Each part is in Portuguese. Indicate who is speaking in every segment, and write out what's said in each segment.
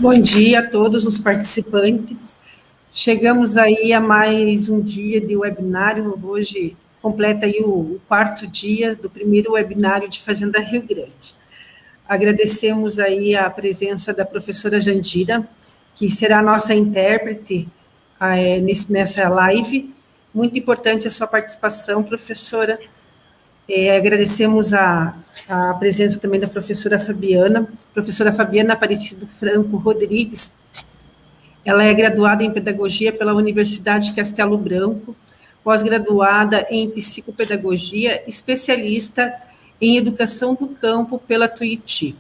Speaker 1: Bom dia a todos os participantes. Chegamos aí a mais um dia de webinário. Hoje completa aí o quarto dia do primeiro webinário de Fazenda Rio Grande. Agradecemos aí a presença da professora Jandira, que será a nossa intérprete nessa live. Muito importante a sua participação, professora. Agradecemos a presença também da professora Fabiana Aparecido Franco Rodrigues. Ela é graduada em Pedagogia pela Universidade Castelo Branco, pós-graduada em Psicopedagogia, especialista em Educação do Campo pela Tuiuti.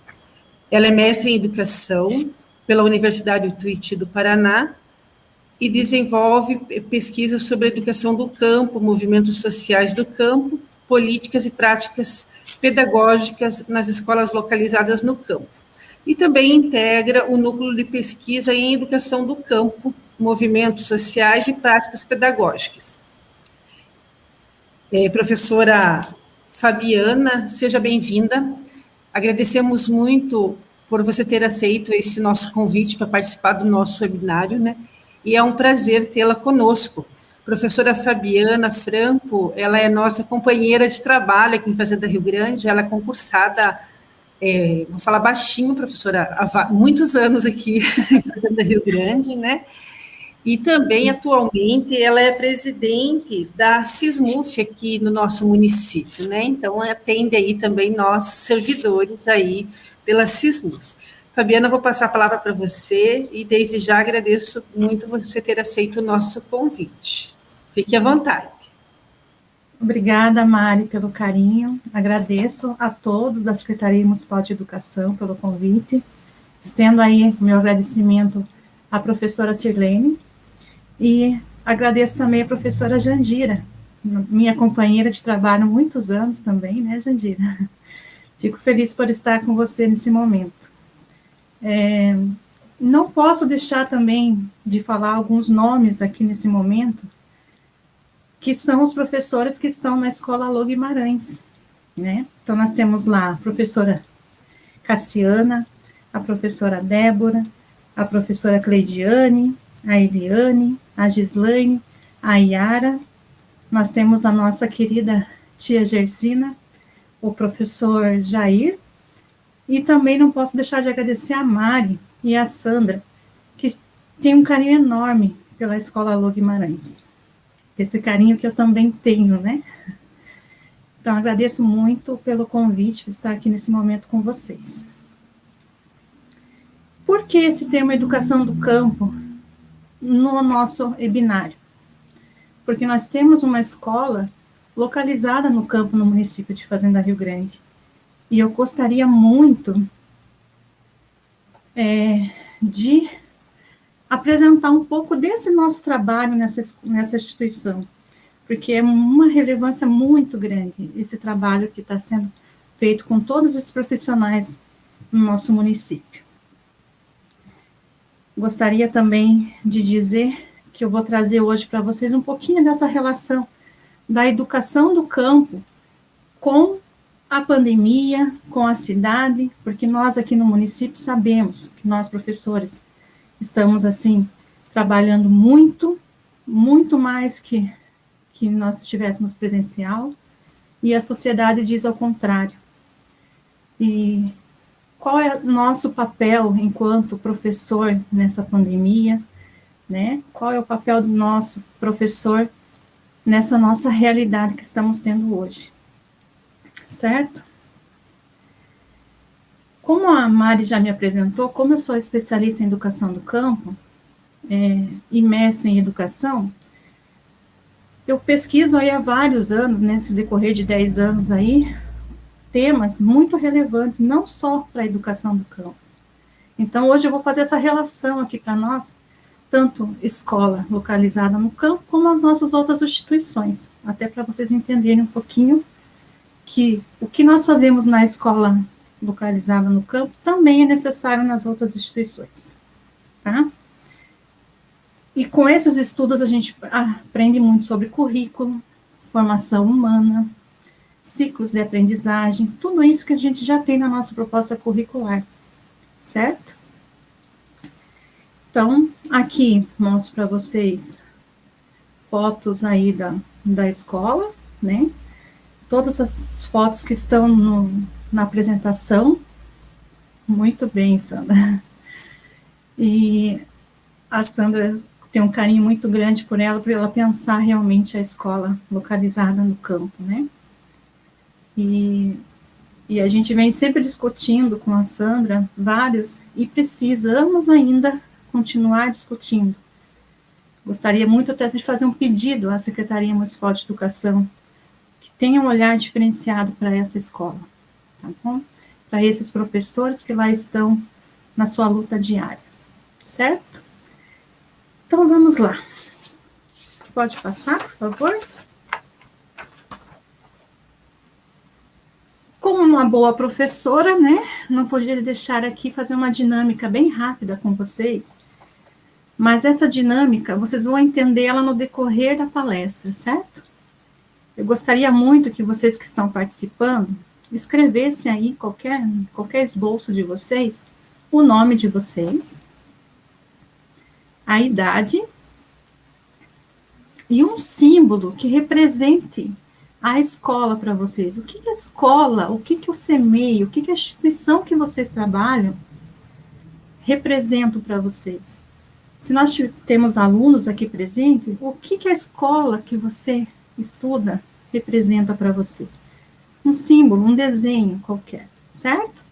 Speaker 1: Ela é mestre em Educação pela Universidade Tuiuti do Paraná e desenvolve pesquisas sobre educação do campo, movimentos sociais do campo, políticas e práticas pedagógicas nas escolas localizadas no campo. E também integra o núcleo de pesquisa em educação do campo, movimentos sociais e práticas pedagógicas. Professora Fabiana, seja bem-vinda. Agradecemos muito por você ter aceito esse nosso convite para participar do nosso webinário, né? E é um prazer tê-la conosco. Professora Fabiana Franco, ela é nossa companheira de trabalho aqui em Fazenda Rio Grande, ela é concursada, vou falar baixinho, professora, há muitos anos aqui em Fazenda Rio Grande, né? E também, atualmente, ela é presidente da SISMUF aqui no nosso município, né? Então, atende aí também nós, servidores aí pela SISMUF. Fabiana, vou passar a palavra para você e desde já agradeço muito você ter aceito o nosso convite. Fique à vontade.
Speaker 2: Obrigada, Mari, pelo carinho. Agradeço a todos da Secretaria Municipal de Educação pelo convite. Estendo aí o meu agradecimento à professora Sirlene e agradeço também a professora Jandira, minha companheira de trabalho há muitos anos também, né, Jandira? Fico feliz por estar com você nesse momento. Não posso deixar também de falar alguns nomes aqui nesse momento, que são os professores que estão na Escola Alô Guimarães, né? Então, nós temos lá a professora Cassiana, a professora Débora, a professora Cleidiane, a Eliane, a Gislaine, a Yara, nós temos a nossa querida tia Gersina, o professor Jair, e também não posso deixar de agradecer a Mari e a Sandra, que tem um carinho enorme pela Escola Alô Guimarães. Esse carinho que eu também tenho, né? Então, agradeço muito pelo convite de estar aqui nesse momento com vocês. Por que esse tema educação do campo no nosso webinário? Porque nós temos uma escola localizada no campo no município de Fazenda Rio Grande. E eu gostaria muito de apresentar um pouco desse nosso trabalho nessa instituição, porque é uma relevância muito grande esse trabalho que está sendo feito com todos esses profissionais no nosso município. Gostaria também de dizer que eu vou trazer hoje para vocês um pouquinho dessa relação da educação do campo com a pandemia, com a cidade, porque nós aqui no município sabemos que nós, professores, estamos, assim, trabalhando muito, muito mais que nós estivéssemos presencial, e a sociedade diz ao contrário. E qual é o nosso papel enquanto professor nessa pandemia, né? Qual é o papel do nosso professor nessa nossa realidade que estamos tendo hoje? Certo? Como a Mari já me apresentou, como eu sou especialista em educação do campo e mestre em educação, eu pesquiso aí há vários anos, nesse decorrer de 10 anos aí, temas muito relevantes, não só para a educação do campo. Então, hoje eu vou fazer essa relação aqui para nós, tanto escola localizada no campo, como as nossas outras instituições, até para vocês entenderem um pouquinho que o que nós fazemos na escola localizada no campo também é necessário nas outras instituições, tá? E com esses estudos a gente aprende muito sobre currículo, formação humana, ciclos de aprendizagem, tudo isso que a gente já tem na nossa proposta curricular, certo? Então, aqui mostro para vocês fotos aí da escola, né? Todas as fotos que estão na apresentação. Muito bem, Sandra. E a Sandra tem um carinho muito grande por ela pensar realmente a escola localizada no campo, né? E a gente vem sempre discutindo com a Sandra vários, e precisamos ainda continuar discutindo. Gostaria muito até de fazer um pedido à Secretaria Municipal de Educação, que tenha um olhar diferenciado para essa escola, tá bom? Para esses professores que lá estão na sua luta diária, certo? Então, vamos lá. Pode passar, por favor? Como uma boa professora, né, não podia deixar aqui fazer uma dinâmica bem rápida com vocês, mas essa dinâmica, vocês vão entender ela no decorrer da palestra, certo? Eu gostaria muito que vocês que estão participando, escrevessem aí qualquer esboço de vocês, o nome de vocês, a idade, e um símbolo que represente a escola para vocês. O que é a escola, o que o CEMEI, o que a instituição que vocês trabalham representam para vocês. Se nós temos alunos aqui presentes, o que a escola que você estuda representa para você? Um símbolo, um desenho qualquer, certo?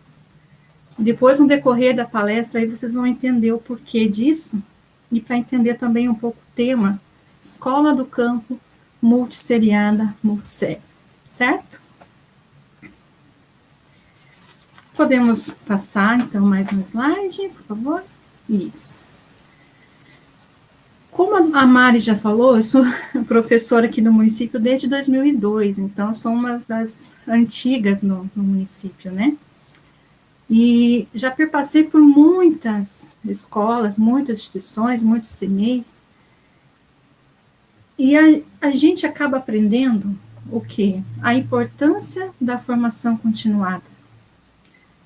Speaker 2: Depois, no decorrer da palestra, aí vocês vão entender o porquê disso, e para entender também um pouco o tema, Escola do Campo, multisseriada, multissérie, certo? Podemos passar, então, mais um slide, por favor? Isso. Como a Mari já falou, eu sou professora aqui no município desde 2002, então sou uma das antigas no município, né? E já perpassei por muitas escolas, muitas instituições, muitos CEMEIs, e a gente acaba aprendendo o quê? A importância da formação continuada,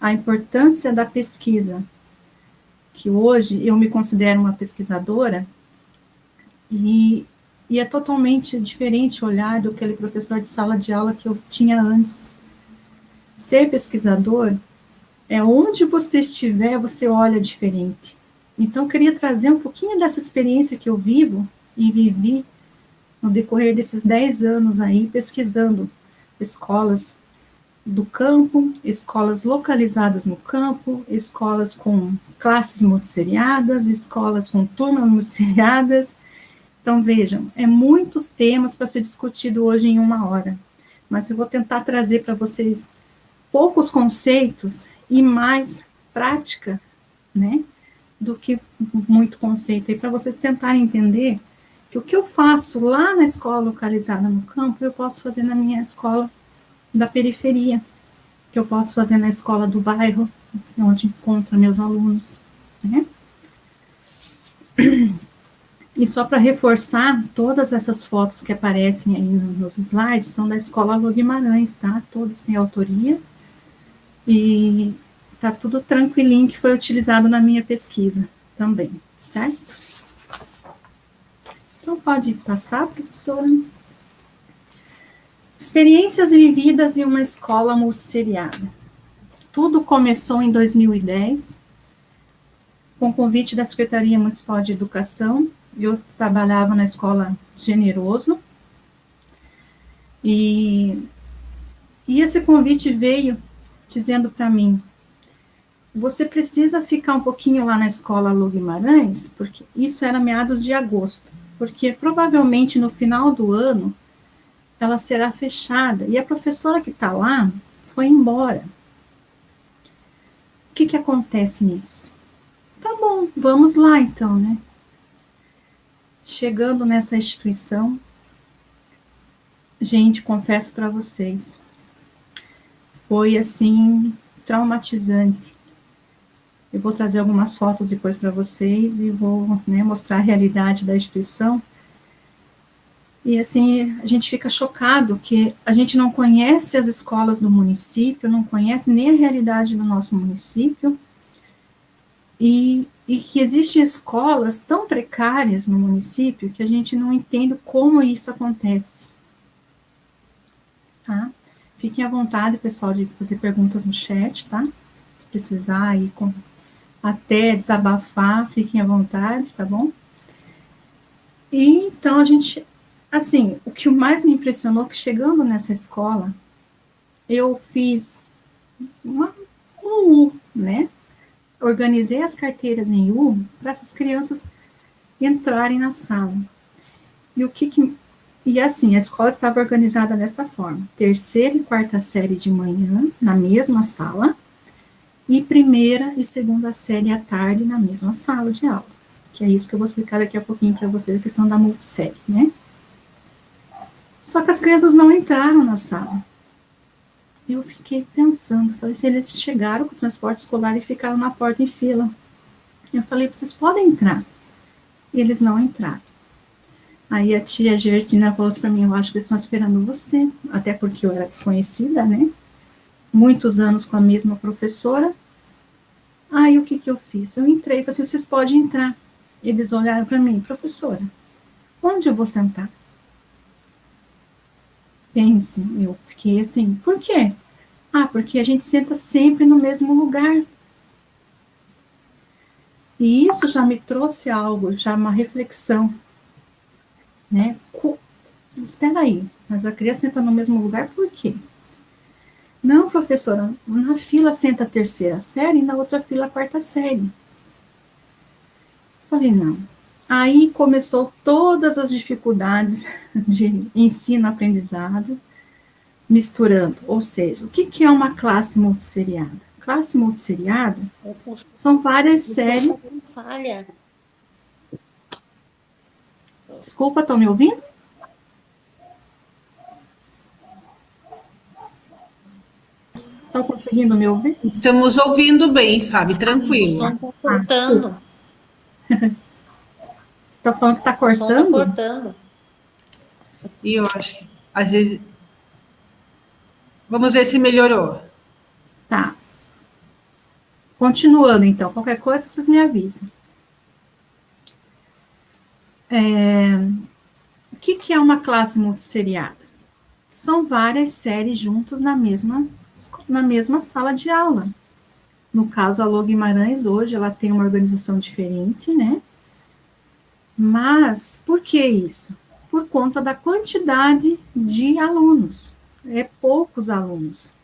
Speaker 2: a importância da pesquisa, que hoje eu me considero uma pesquisadora, e é totalmente diferente o olhar do aquele professor de sala de aula que eu tinha antes. Ser pesquisador é onde você estiver, você olha diferente. Então, eu queria trazer um pouquinho dessa experiência que eu vivo e vivi no decorrer desses 10 anos aí, pesquisando escolas do campo, escolas localizadas no campo, escolas com classes multisseriadas, escolas com turmas multisseriadas. Então, vejam, muitos temas para ser discutido hoje em 1 hora, mas eu vou tentar trazer para vocês poucos conceitos e mais prática, né, do que muito conceito, aí para vocês tentarem entender que o que eu faço lá na escola localizada no campo, eu posso fazer na minha escola da periferia, que eu posso fazer na escola do bairro, onde encontro meus alunos, né? E só para reforçar, todas essas fotos que aparecem aí nos slides são da Escola Alô Guimarães, tá? Todas têm autoria, e tá tudo tranquilinho que foi utilizado na minha pesquisa também, certo? Então, pode passar, professora. Experiências vividas em uma escola multisseriada. Tudo começou em 2010, com convite da Secretaria Municipal de Educação. Eu trabalhava na escola Generoso, e esse convite veio dizendo para mim, você precisa ficar um pouquinho lá na escola Alô Guimarães, porque isso era meados de agosto, porque provavelmente no final do ano ela será fechada, e a professora que está lá foi embora. O que acontece nisso? Tá bom, vamos lá então, né? Chegando nessa instituição, gente, confesso para vocês, foi assim, traumatizante. Eu vou trazer algumas fotos depois para vocês e vou, né, mostrar a realidade da instituição. E assim, a gente fica chocado que a gente não conhece as escolas do município, não conhece nem a realidade do nosso município, e que existem escolas tão precárias no município que a gente não entende como isso acontece. Tá? Fiquem à vontade, pessoal, de fazer perguntas no chat, tá? Se precisar aí, até desabafar, fiquem à vontade, tá bom? E então a gente, assim, o que mais me impressionou é que chegando nessa escola, eu fiz um U, né? Organizei as carteiras em U para essas crianças entrarem na sala. E assim, a escola estava organizada dessa forma: terceira e quarta série de manhã, na mesma sala, e primeira e segunda série à tarde, na mesma sala de aula. Que é isso que eu vou explicar daqui a pouquinho para vocês, a questão da multissérie, né? Só que as crianças não entraram na sala. Eu fiquei pensando, falei, se eles chegaram com o transporte escolar e ficaram na porta em fila. Eu falei, vocês podem entrar. E eles não entraram. Aí a tia Gersina falou para mim, eu acho que eles estão esperando você, até porque eu era desconhecida, né? Muitos anos com a mesma professora. Aí o que eu fiz? Eu entrei e falei assim, vocês podem entrar. Eles olharam para mim, professora, onde eu vou sentar? Pense, eu fiquei assim, por quê? Ah, porque a gente senta sempre no mesmo lugar. E isso já me trouxe algo, já uma reflexão, né? Espera aí, mas a criança senta no mesmo lugar por quê? Não, professora, na fila senta a terceira série e na outra fila a quarta série. Falei, não. Aí começou todas as dificuldades de ensino-aprendizado, misturando. Ou seja, o que é uma classe multisseriada? Classe multisseriada são várias séries.
Speaker 3: Falha.
Speaker 2: Desculpa, estão me ouvindo? Estão conseguindo me ouvir?
Speaker 1: Estamos ouvindo bem, Fábio, tranquilo.
Speaker 3: O som está cortando.
Speaker 2: Está falando que está cortando?
Speaker 3: O som está cortando.
Speaker 1: E eu acho que, às vezes... Vamos ver se melhorou.
Speaker 2: Tá. Continuando, então. Qualquer coisa, vocês me avisam. O que é uma classe multisseriada? São várias séries juntas na mesma sala de aula. No caso, a Lô Guimarães, hoje, ela tem uma organização diferente, né? Mas, por que isso? Por conta da quantidade de alunos. É poucos alunos.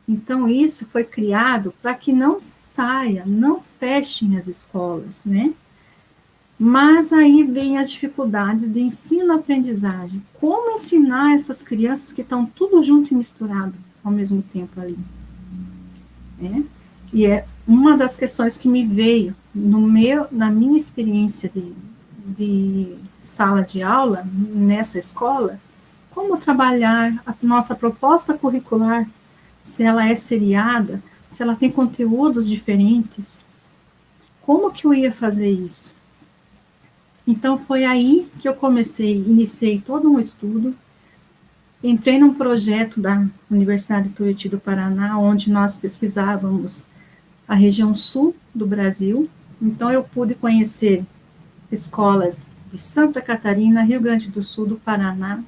Speaker 2: Então, isso foi criado para que não fechem as escolas, né? Mas aí vem as dificuldades de ensino-aprendizagem. Como ensinar essas crianças que estão tudo junto e misturado ao mesmo tempo ali? Né? E é uma das questões que me veio na minha experiência de sala de aula, nessa escola, como trabalhar a nossa proposta curricular, se ela é seriada, se ela tem conteúdos diferentes, como que eu ia fazer isso? Então, foi aí que eu iniciei todo um estudo, entrei num projeto da Universidade Tuiuti do Paraná, onde nós pesquisávamos a região sul do Brasil, então eu pude conhecer escolas de Santa Catarina, Rio Grande do Sul, do Paraná.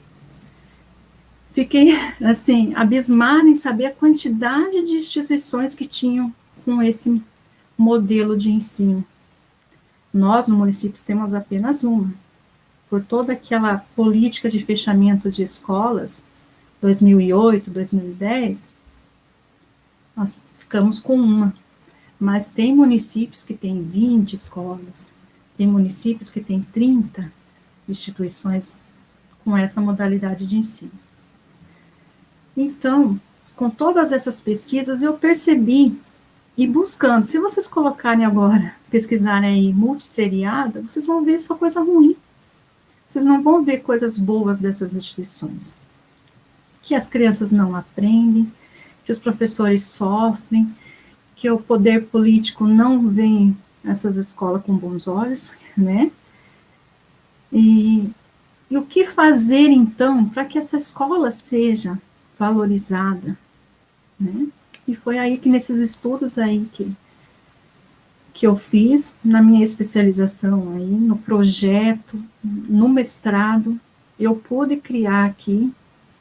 Speaker 2: Fiquei, assim, abismada em saber a quantidade de instituições que tinham com esse modelo de ensino. Nós, no município, temos apenas uma. Por toda aquela política de fechamento de escolas, 2008, 2010, nós ficamos com uma. Mas tem municípios que têm 20 escolas, tem municípios que têm 30 instituições com essa modalidade de ensino. Então, com todas essas pesquisas, eu percebi, e buscando, se vocês colocarem agora, pesquisarem aí multisseriada, vocês vão ver só coisa ruim. Vocês não vão ver coisas boas dessas instituições. Que as crianças não aprendem, que os professores sofrem, que o poder político não vê essas escolas com bons olhos, né? E o que fazer, então, para que essa escola seja valorizada, né? E foi aí que nesses estudos aí que eu fiz na minha especialização aí, no projeto, no mestrado, eu pude criar aqui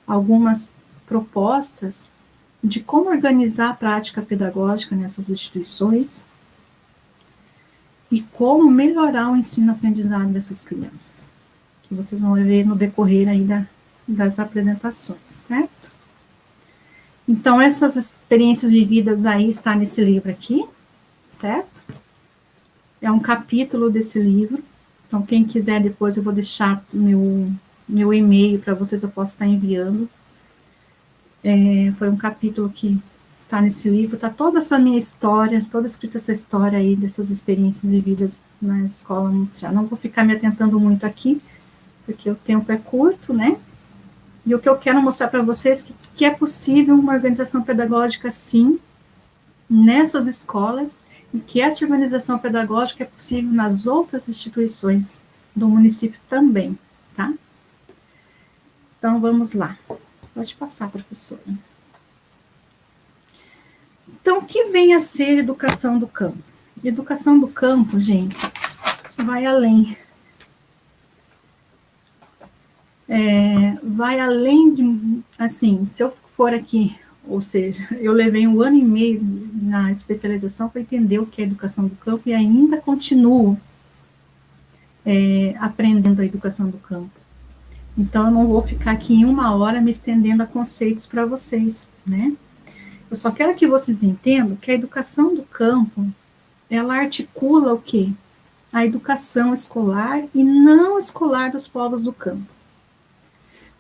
Speaker 2: algumas propostas de como organizar a prática pedagógica nessas instituições e como melhorar o ensino-aprendizado dessas crianças, que vocês vão ver no decorrer aí das apresentações, certo? Então, essas experiências vividas aí está nesse livro aqui, certo? É um capítulo desse livro. Então, quem quiser, depois eu vou deixar meu e-mail para vocês, eu posso estar enviando. Foi um capítulo que está nesse livro, está toda essa minha história, toda escrita essa história aí, dessas experiências vividas na escola mundial. Não vou ficar me atentando muito aqui, porque o tempo é curto, né? E o que eu quero mostrar para vocês é que é possível uma organização pedagógica, sim, nessas escolas, e que essa organização pedagógica é possível nas outras instituições do município também, tá? Então, vamos lá. Pode passar, professora. Então, o que vem a ser educação do campo? Educação do campo, gente, vai além. Vai além de, assim, se eu for aqui, ou seja, eu levei 1 ano e meio na especialização para entender o que é educação do campo e ainda continuo aprendendo a educação do campo. Então, eu não vou ficar aqui em 1 hora me estendendo a conceitos para vocês, né? Eu só quero que vocês entendam que a educação do campo, ela articula o quê? A educação escolar e não escolar dos povos do campo.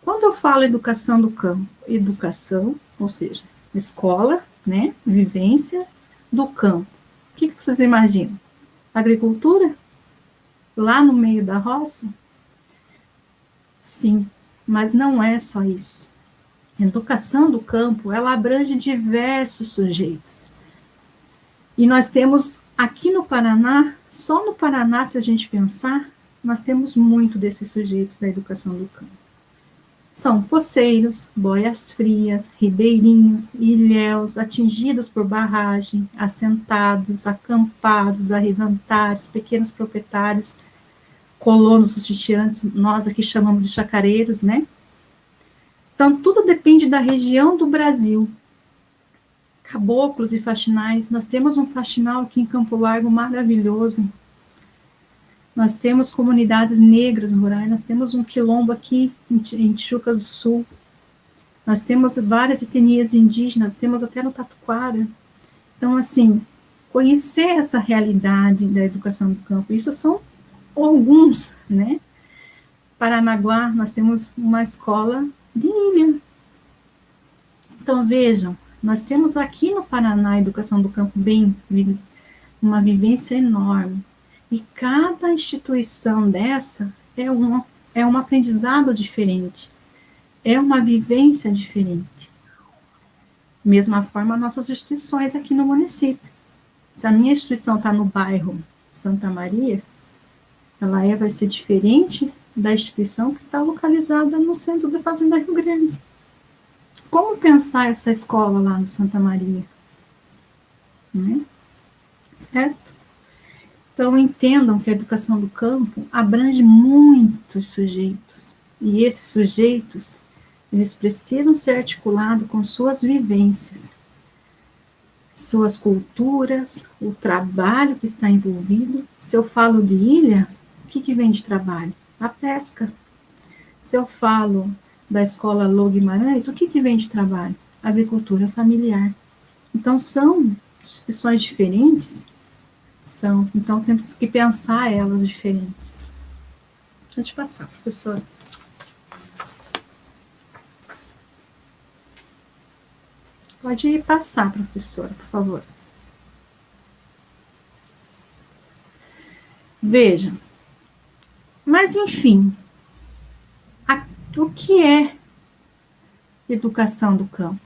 Speaker 2: Quando eu falo educação do campo, educação, ou seja, escola, né, vivência do campo. O que vocês imaginam? Agricultura? Lá no meio da roça? Sim, mas não é só isso. A educação do campo, ela abrange diversos sujeitos. E nós temos aqui no Paraná, só no Paraná, se a gente pensar, nós temos muito desses sujeitos da educação do campo. São poceiros, boias frias, ribeirinhos, ilhéus, atingidos por barragem, assentados, acampados, arrendatários, pequenos proprietários, colonos, sitiantes, nós aqui chamamos de chacareiros, né? Então, tudo depende da região do Brasil. Caboclos e faxinais, nós temos um faxinal aqui em Campo Largo maravilhoso. Nós temos comunidades negras rurais, nós temos um quilombo aqui em Tijucas do Sul. Nós temos várias etnias indígenas, temos até no Tatuquara. Então, assim, conhecer essa realidade da educação do campo, isso são alguns, né? Paranaguá, nós temos uma escola de ilha. Então, vejam, nós temos aqui no Paraná a educação do campo uma vivência enorme. E cada instituição dessa é um aprendizado diferente, é uma vivência diferente. Mesma forma, nossas instituições aqui no município. Se a minha instituição está no bairro Santa Maria, ela vai ser diferente da instituição que está localizada no centro da Fazenda Rio Grande. Como pensar essa escola lá no Santa Maria? Né? Certo? Então, entendam que a educação do campo abrange muitos sujeitos. E esses sujeitos, eles precisam ser articulados com suas vivências, suas culturas, o trabalho que está envolvido. Se eu falo de ilha, o que vem de trabalho? A pesca. Se eu falo da escola Lô Guimarães, o que vem de trabalho? A agricultura familiar. Então, são instituições diferentes. Então, temos que pensar elas diferentes. Deixa eu passar, professora. Pode passar, professora, por favor. Vejam. Mas, enfim, o que é educação do campo?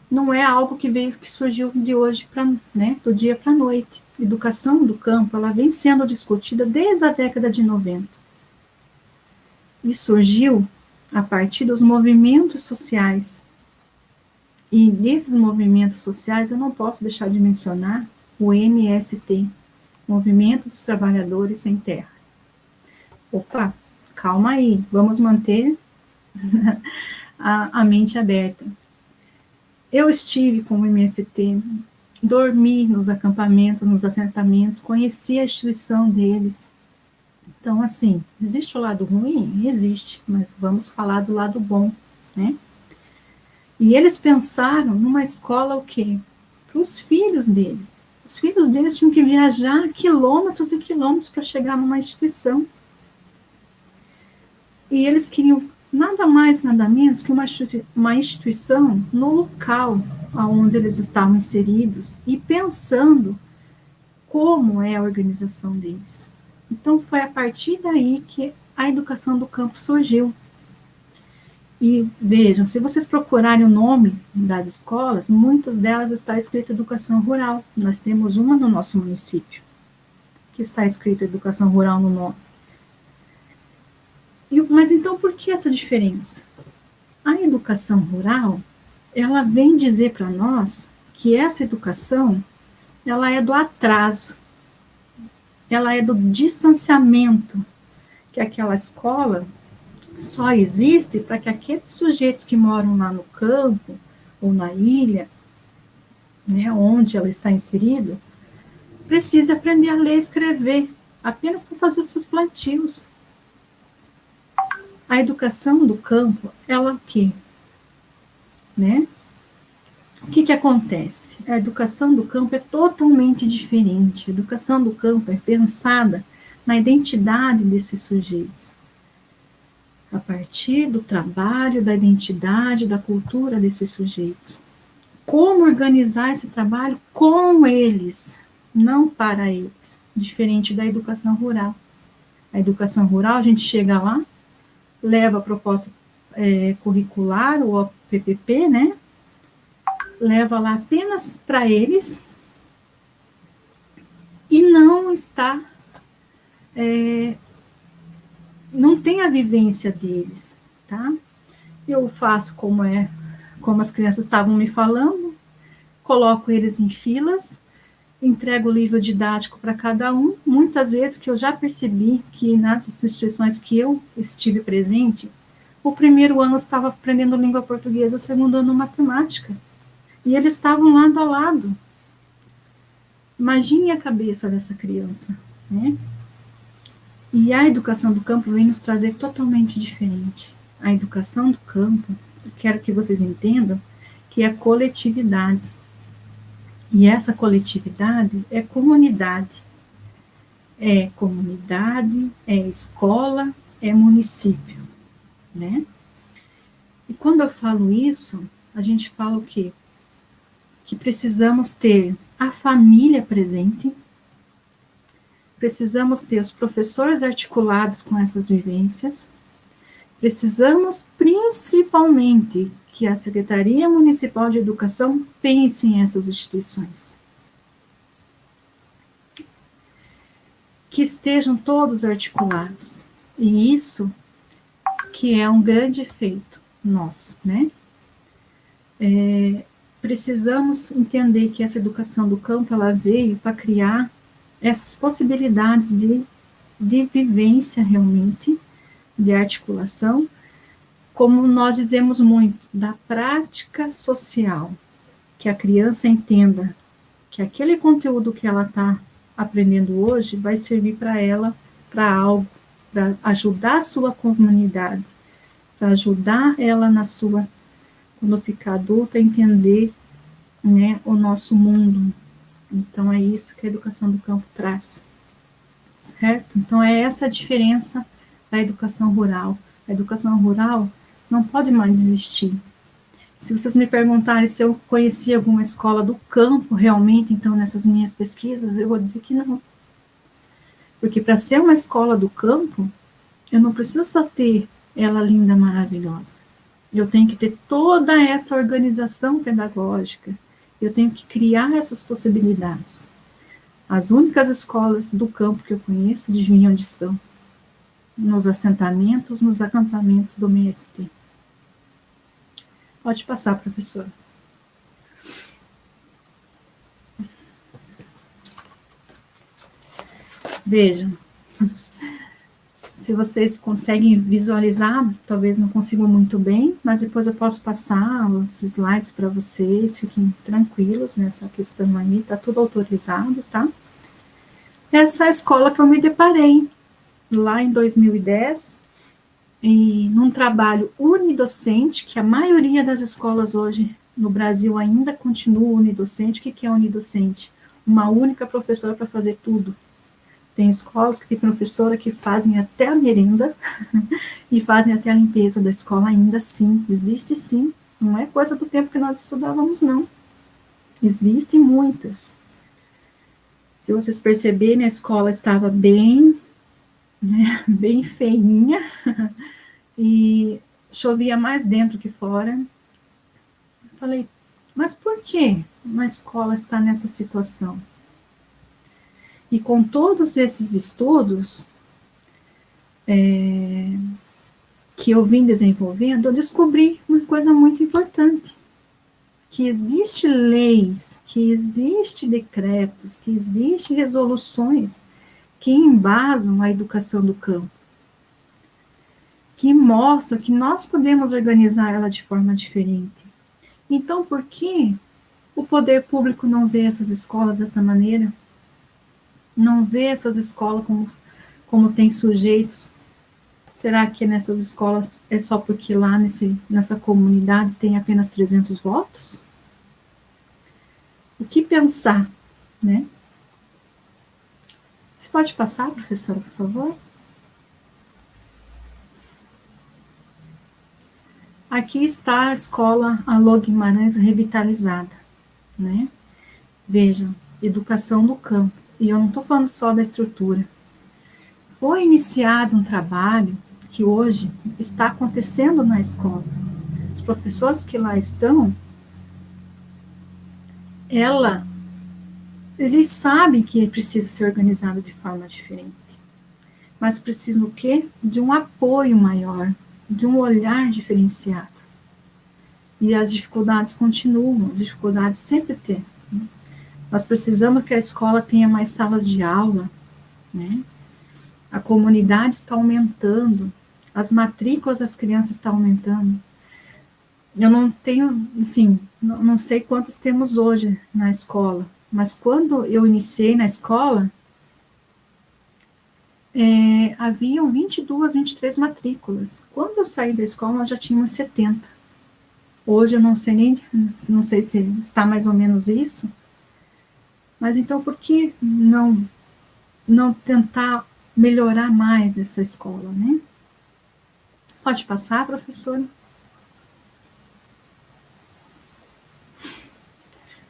Speaker 2: Não é algo que surgiu de hoje do dia para a noite. Educação do campo, ela vem sendo discutida desde a década de 90. E surgiu a partir dos movimentos sociais. E nesses movimentos sociais, eu não posso deixar de mencionar o MST, Movimento dos Trabalhadores Sem Terras. Opa, calma aí, vamos manter a mente aberta. Eu estive com o MST, dormi nos acampamentos, nos assentamentos, conheci a instituição deles. Então, assim, existe o lado ruim? Existe, mas vamos falar do lado bom, né? E eles pensaram numa escola o quê? Para os filhos deles. Os filhos deles tinham que viajar quilômetros e quilômetros para chegar numa instituição. E eles queriam nada mais, nada menos que uma instituição no local onde eles estavam inseridos e pensando como é a organização deles. Então, foi a partir daí que a educação do campo surgiu. E vejam, se vocês procurarem o nome das escolas, muitas delas está escrito educação rural. Nós temos uma no nosso município, que está escrito educação rural no nome. Mas então, por que essa diferença? A educação rural, ela vem dizer para nós que essa educação, ela é do atraso, ela é do distanciamento, que aquela escola só existe para que aqueles sujeitos que moram lá no campo ou na ilha, né, onde ela está inserida, precise aprender a ler e escrever, apenas para fazer seus plantios. A educação do campo, ela o quê? Né? O que acontece? A educação do campo é totalmente diferente. A educação do campo é pensada na identidade desses sujeitos, a partir do trabalho, da identidade, da cultura desses sujeitos. Como organizar esse trabalho com eles, não para eles, diferente da educação rural. A educação rural, a gente chega lá, leva a proposta curricular, o PPP, né? Leva lá apenas para eles e não está, não tem a vivência deles, tá? Eu faço como as crianças estavam me falando, coloco eles em filas, entrego o livro didático para cada um, muitas vezes que eu já percebi que nas instituições que eu estive presente, o primeiro ano eu estava aprendendo língua portuguesa, o segundo ano matemática, e eles estavam lado a lado. Imagine a cabeça dessa criança, né? E a educação do campo vem nos trazer totalmente diferente. A educação do campo, eu quero que vocês entendam, que é a coletividade. E essa coletividade é comunidade. É comunidade, é escola, é município, né? E quando eu falo isso, a gente fala o quê? Que precisamos ter a família presente, precisamos ter os professores articulados com essas vivências, precisamos principalmente que a Secretaria Municipal de Educação pense em essas instituições. Que estejam todos articulados. E isso que é um grande efeito nosso, né? Precisamos entender que essa educação do campo, ela veio para criar essas possibilidades de vivência realmente, de articulação, como nós dizemos muito, da prática social, que a criança entenda que aquele conteúdo que ela está aprendendo hoje vai servir para ela, para algo, para ajudar a sua comunidade, para ajudar ela na sua, quando ficar adulta, a entender, né, o nosso mundo. Então, é isso que a educação do campo traz, certo? Então, é essa a diferença da educação rural. A educação rural não pode mais existir. Se vocês me perguntarem se eu conheci alguma escola do campo, realmente, então, nessas minhas pesquisas, eu vou dizer que não. Porque para ser uma escola do campo, eu não preciso só ter ela linda, maravilhosa. Eu tenho que ter toda essa organização pedagógica. Eu tenho que criar essas possibilidades. As únicas escolas do campo que eu conheço, adivinha onde estão? Nos assentamentos, nos acampamentos do MST. Pode passar, professor. Vejam, se vocês conseguem visualizar, talvez não consigam muito bem, mas depois eu posso passar os slides para vocês, fiquem tranquilos nessa questão aí, tá tudo autorizado, tá? Essa é a escola que eu me deparei lá em 2010, e num trabalho unidocente, que a maioria das escolas hoje no Brasil ainda continua unidocente. O que é unidocente? Uma única professora para fazer tudo. Tem escolas que tem professora que fazem até a merenda e fazem até a limpeza da escola ainda, sim. Existe sim. Não é coisa do tempo que nós estudávamos, não. Existem muitas. Se vocês perceberem, a escola estava bem, né, bem feinha, e chovia mais dentro que fora. Eu falei, mas por que uma escola está nessa situação? E com todos esses estudos que eu vim desenvolvendo, eu descobri uma coisa muito importante, que existe leis, que existe decretos, que existe resoluções que embasam a educação do campo, que mostram que nós podemos organizar ela de forma diferente. Então, por que o poder público não vê essas escolas dessa maneira? Não vê essas escolas como tem sujeitos? Será que nessas escolas é só porque lá nessa comunidade tem apenas 300 votos? O que pensar, né? Você pode passar, professora, por favor? Aqui está a escola Alô Guimarães revitalizada, né? Vejam, educação do campo. E eu não estou falando só da estrutura. Foi iniciado um trabalho que hoje está acontecendo na escola. Os professores que lá estão, eles sabem que precisa ser organizado de forma diferente. Mas precisam o quê? De um apoio maior, de um olhar diferenciado. E as dificuldades continuam, as dificuldades sempre tem. Né? Nós precisamos que a escola tenha mais salas de aula, né? A comunidade está aumentando, as matrículas das crianças estão aumentando. Eu não tenho, assim, não sei quantas temos hoje na escola, mas quando eu iniciei na escola, haviam 22, 23 matrículas. Quando eu saí da escola, nós já tínhamos 70. Hoje eu não sei se está mais ou menos isso, mas então por que não tentar melhorar mais essa escola, né? Pode passar, professora?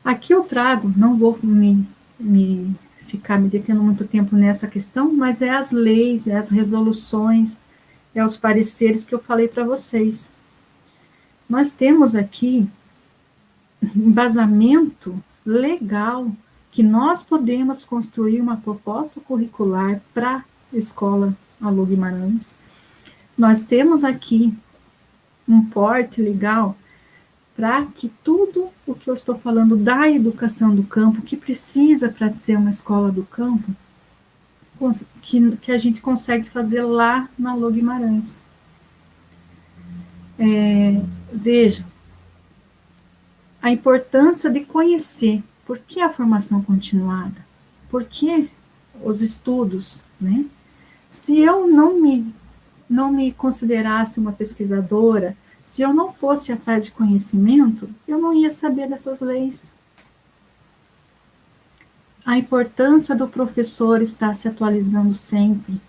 Speaker 2: Aqui eu trago, não vou ficar me detendo muito tempo nessa questão, mas é as leis, é as resoluções, é os pareceres que eu falei para vocês. Nós temos aqui embasamento legal que nós podemos construir uma proposta curricular para a escola Alô Guimarães. Nós temos aqui um porte legal para que tudo o que eu estou falando da educação do campo, que precisa para ser uma escola do campo, que a gente consegue fazer lá na Alô Guimarães. Veja, a importância de conhecer. Por que a formação continuada? Por que os estudos, né? Se eu não me considerasse uma pesquisadora, se eu não fosse atrás de conhecimento, eu não ia saber dessas leis. A importância do professor estar se atualizando sempre,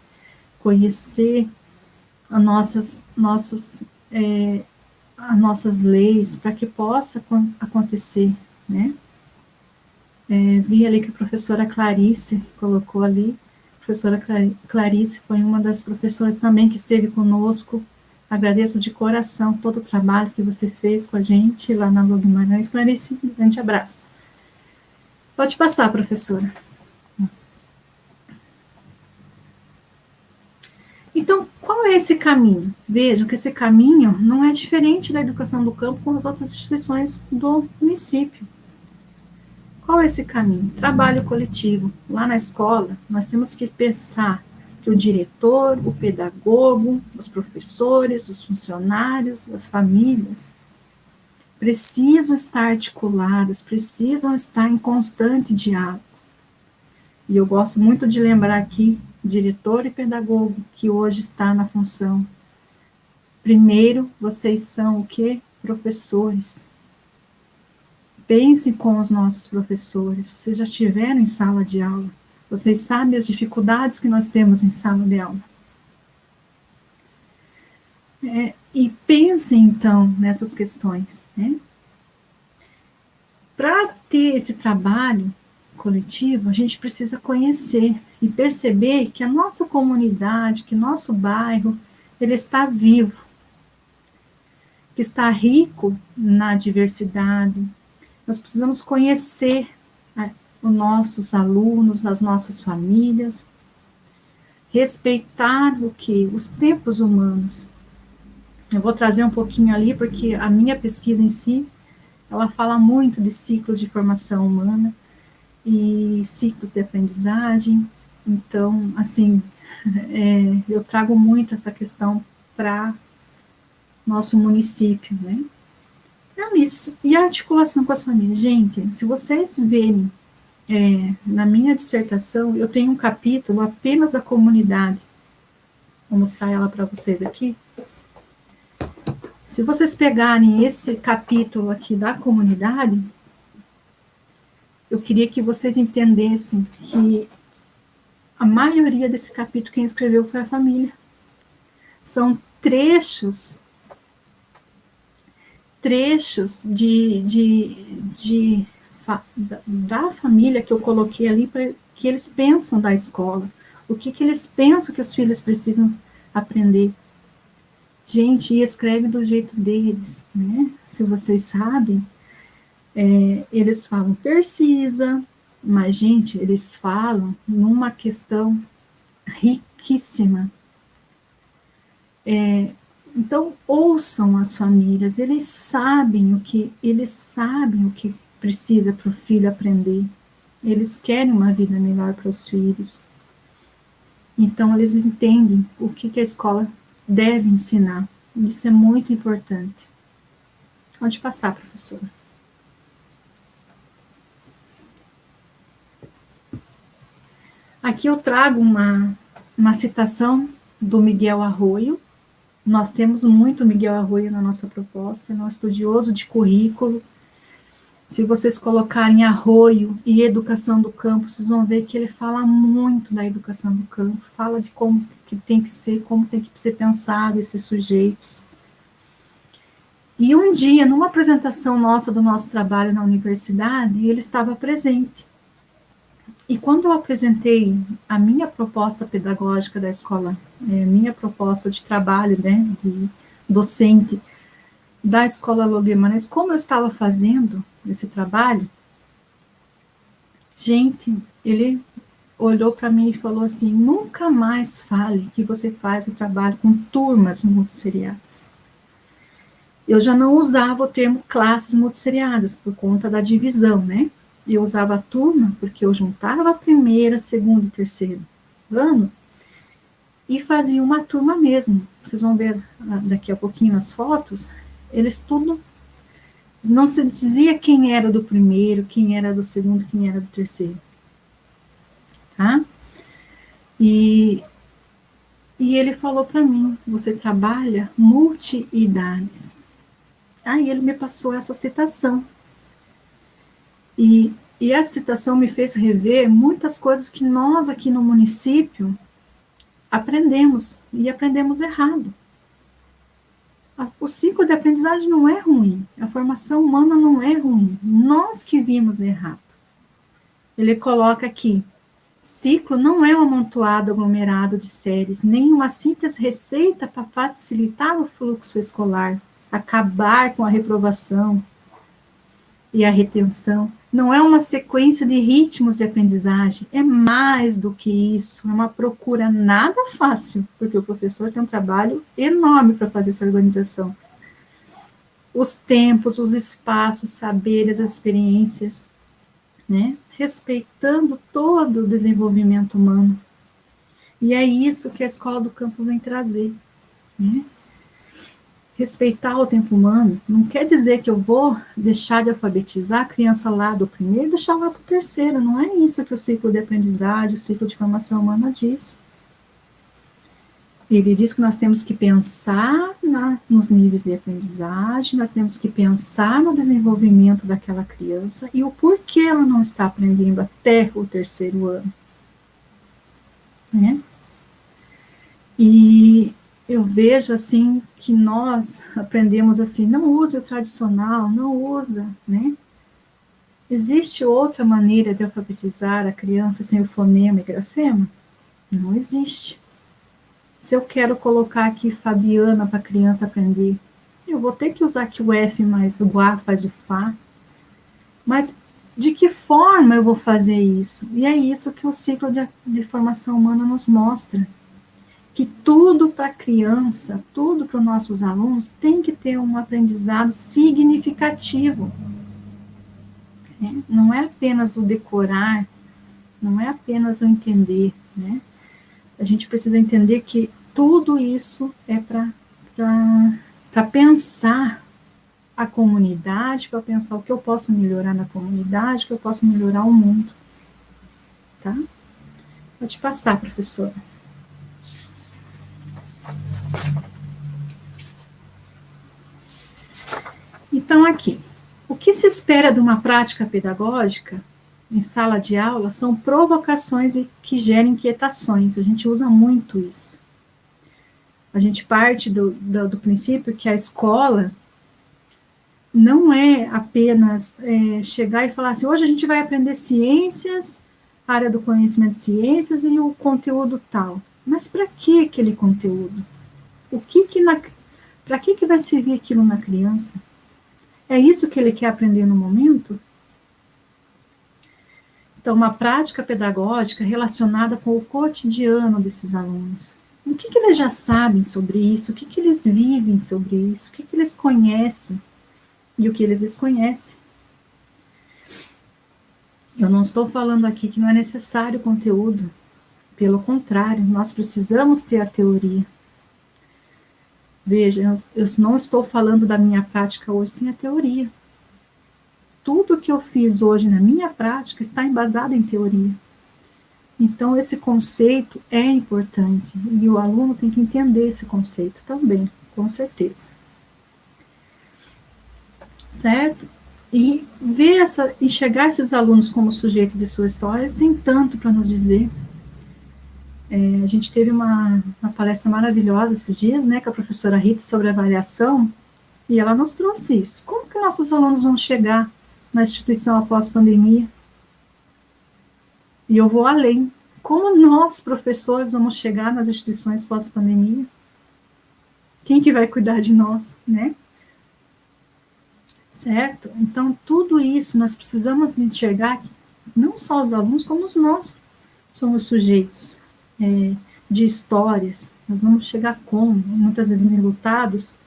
Speaker 2: conhecer as nossas leis, para que possa acontecer, né? Vi ali que a professora Clarice colocou ali. A professora Clarice foi uma das professoras também que esteve conosco. Agradeço de coração todo o trabalho que você fez com a gente lá na Alô Guimarães. Clarice, um grande abraço. Pode passar, professora. Então, qual é esse caminho? Vejam que esse caminho não é diferente da educação do campo com as outras instituições do município. Qual é esse caminho? Trabalho coletivo. Lá na escola, nós temos que pensar que o diretor, o pedagogo, os professores, os funcionários, as famílias, precisam estar articuladas, precisam estar em constante diálogo. E eu gosto muito de lembrar aqui, diretor e pedagogo, que hoje está na função. Primeiro, vocês são o quê? Professores. Pensem com os nossos professores, vocês já estiveram em sala de aula, vocês sabem as dificuldades que nós temos em sala de aula. E pensem, então, nessas questões, né? Para ter esse trabalho coletivo, a gente precisa conhecer e perceber que a nossa comunidade, que nosso bairro, ele está vivo, que está rico na diversidade. Nós precisamos conhecer, né, os nossos alunos, as nossas famílias, respeitar o que? Os tempos humanos. Eu vou trazer um pouquinho ali, porque a minha pesquisa em si, ela fala muito de ciclos de formação humana e ciclos de aprendizagem. Então, assim, eu trago muito essa questão para nosso município, né? Isso. E a articulação com as famílias. Gente, se vocês verem, na minha dissertação, eu tenho um capítulo apenas da comunidade. Vou mostrar ela para vocês aqui. Se vocês pegarem esse capítulo aqui da comunidade, eu queria que vocês entendessem que a maioria desse capítulo quem escreveu foi a família. São trechos da família que eu coloquei ali para que eles pensam da escola, o que eles pensam que os filhos precisam aprender. Gente, e escreve do jeito deles, né? Se vocês sabem, eles falam precisa, mas, gente, eles falam numa questão riquíssima. Então, ouçam as famílias, eles sabem o que precisa para o filho aprender. Eles querem uma vida melhor para os filhos. Então, eles entendem o que a escola deve ensinar. Isso é muito importante. Pode passar, professora. Aqui eu trago uma citação do Miguel Arroyo. Nós temos muito Miguel Arroyo na nossa proposta, é um estudioso de currículo. Se vocês colocarem Arroyo e educação do campo, vocês vão ver que ele fala muito da educação do campo, fala de como que tem que ser, como tem que ser pensado esses sujeitos. E um dia, numa apresentação nossa do nosso trabalho na universidade, ele estava presente. E quando eu apresentei a minha proposta pedagógica da escola, minha proposta de trabalho, né, de docente da escola Lô Guimarães, como eu estava fazendo esse trabalho, gente, ele olhou para mim e falou assim, nunca mais fale que você faz o trabalho com turmas multisseriadas. Eu já não usava o termo classes multisseriadas, por conta da divisão, né? Eu usava a turma porque eu juntava a primeira, segundo e terceiro ano e fazia uma turma mesmo. Vocês vão ver daqui a pouquinho nas fotos, eles tudo, não se dizia quem era do primeiro, quem era do segundo, quem era do terceiro. Tá? E ele falou para mim, você trabalha multi-idades. Aí ele me passou essa citação. E essa citação me fez rever muitas coisas que nós aqui no município aprendemos, e aprendemos errado. O ciclo de aprendizagem não é ruim, a formação humana não é ruim, nós que vimos errado. Ele coloca aqui, ciclo não é um amontoado aglomerado de séries, nem uma simples receita para facilitar o fluxo escolar, acabar com a reprovação e a retenção. Não é uma sequência de ritmos de aprendizagem, é mais do que isso, é uma procura nada fácil, porque o professor tem um trabalho enorme para fazer essa organização. Os tempos, os espaços, saberes, as experiências, né? Respeitando todo o desenvolvimento humano. E é isso que a Escola do Campo vem trazer, né? Respeitar o tempo humano não quer dizer que eu vou deixar de alfabetizar a criança lá do primeiro e deixar lá para o terceiro. Não é isso que o ciclo de aprendizagem, o ciclo de formação humana diz. Ele diz que nós temos que pensar nos níveis de aprendizagem, nós temos que pensar no desenvolvimento daquela criança e o porquê ela não está aprendendo até o terceiro ano, né? E eu vejo, assim, que nós aprendemos assim, não use o tradicional, não usa, né? Existe outra maneira de alfabetizar a criança sem o fonema e grafema? Não existe. Se eu quero colocar aqui Fabiana para a criança aprender, eu vou ter que usar aqui o F mais o A faz o Fá. Mas de que forma eu vou fazer isso? E é isso que o ciclo de formação humana nos mostra. Que tudo para a criança, tudo para os nossos alunos, tem que ter um aprendizado significativo. Não é apenas o decorar, não é apenas o entender, né? A gente precisa entender que tudo isso é para pensar a comunidade, para pensar o que eu posso melhorar na comunidade, o que eu posso melhorar o mundo. Tá? Pode passar, professora. Então, aqui, o que se espera de uma prática pedagógica em sala de aula são provocações que gerem inquietações. A gente usa muito isso. A gente parte do princípio que a escola não é apenas chegar e falar assim, hoje a gente vai aprender ciências, área do conhecimento de ciências e o conteúdo tal. Mas para que aquele conteúdo? Para que vai servir aquilo na criança? É isso que ele quer aprender no momento? Então, uma prática pedagógica relacionada com o cotidiano desses alunos. O que eles já sabem sobre isso? O que eles vivem sobre isso? O que eles conhecem e o que eles desconhecem? Eu não estou falando aqui que não é necessário o conteúdo. Pelo contrário, nós precisamos ter a teoria. Veja, eu não estou falando da minha prática hoje sem a teoria. Tudo que eu fiz hoje na minha prática está embasado em teoria. Então, esse conceito é importante, e o aluno tem que entender esse conceito também, com certeza. Certo? E enxergar esses alunos como sujeito de sua história, eles têm tanto para nos dizer. A gente teve uma palestra maravilhosa esses dias, né, com a professora Rita, sobre avaliação, e ela nos trouxe isso. Como que nossos alunos vão chegar na instituição após pandemia? E eu vou além. Como nós, professores, vamos chegar nas instituições pós-pandemia? Quem que vai cuidar de nós, né? Certo? Então, tudo isso nós precisamos enxergar que não só os alunos, como nós somos sujeitos de histórias. Nós vamos chegar como? Muitas vezes enlutados,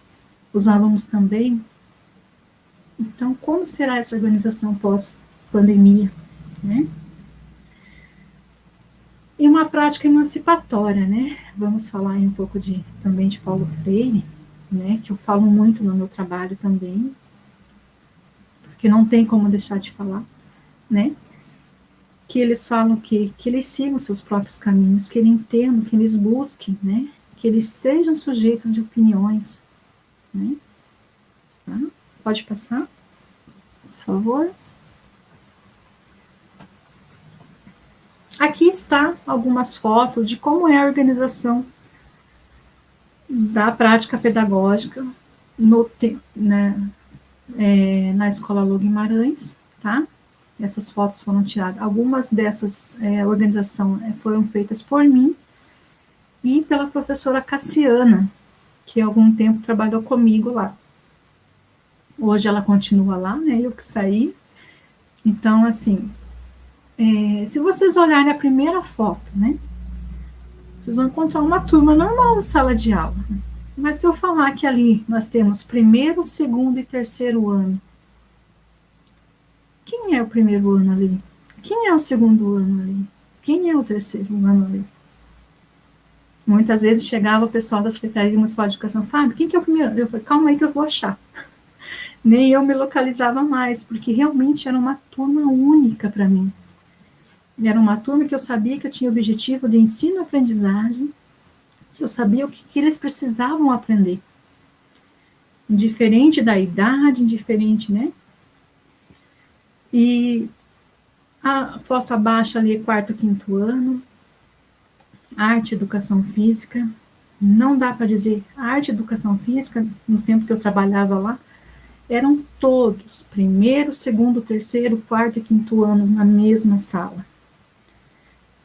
Speaker 2: os alunos também. Então, como será essa organização pós-pandemia, né? E uma prática emancipatória, né? Vamos falar aí um pouco também de Paulo Freire, né? Que eu falo muito no meu trabalho também, porque não tem como deixar de falar, né? Que eles falam que eles sigam seus próprios caminhos, que eles entendam, que eles busquem, né? Que eles sejam sujeitos de opiniões, né? Tá? Pode passar, por favor. Aqui está algumas fotos de como é a organização da prática pedagógica na Escola Lô Guimarães, tá? Essas fotos foram tiradas. Algumas dessas organizações foram feitas por mim e pela professora Cassiana, que há algum tempo trabalhou comigo lá. Hoje ela continua lá, né? Eu que saí. Então, assim, se vocês olharem a primeira foto, né? Vocês vão encontrar uma turma normal na sala de aula. Mas se eu falar que ali nós temos primeiro, segundo e terceiro ano, Quem é o primeiro ano ali? Quem é o segundo ano ali? Quem é o terceiro ano ali? Muitas vezes chegava o pessoal da Secretaria Municipal de Educação, Fábio, quem que é o primeiro? Eu falei, calma aí que eu vou achar. Nem eu me localizava mais, porque realmente era uma turma única para mim. Era uma turma que eu sabia que eu tinha objetivo de ensino e aprendizagem, que eu sabia o que eles precisavam aprender. Indiferente da idade, indiferente, né? E a foto abaixo ali é quarto, quinto ano, arte, educação física. Não dá para dizer arte, educação física, no tempo que eu trabalhava lá, eram todos, primeiro, segundo, terceiro, quarto e quinto anos na mesma sala.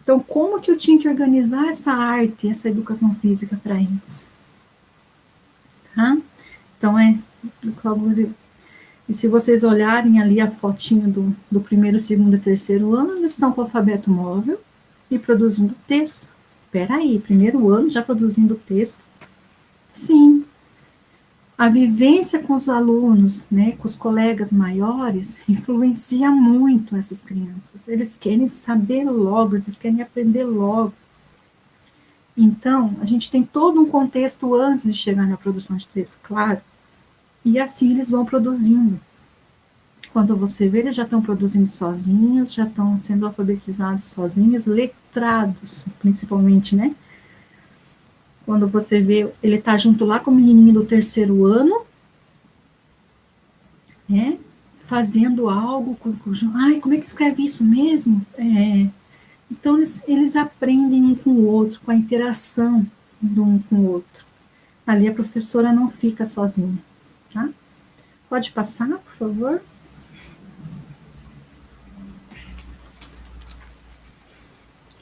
Speaker 2: Então, como que eu tinha que organizar essa arte, essa educação física para eles? Tá? Então, e se vocês olharem ali a fotinha do primeiro, segundo e terceiro ano, eles estão com o alfabeto móvel e produzindo texto. Peraí, primeiro ano já produzindo texto? Sim. A vivência com os alunos, né, com os colegas maiores, influencia muito essas crianças. Eles querem saber logo, eles querem aprender logo. Então, a gente tem todo um contexto antes de chegar na produção de texto, claro. E assim eles vão produzindo. Quando você vê, eles já estão produzindo sozinhos, já estão sendo alfabetizados sozinhos, letrados, principalmente, né? Quando você vê, ele está junto lá com o menininho do terceiro ano, né? Fazendo algo, ai, como é que escreve isso mesmo? Então, eles aprendem um com o outro, com a interação de um com o outro. Ali a professora não fica sozinha, tá? Pode passar, por favor?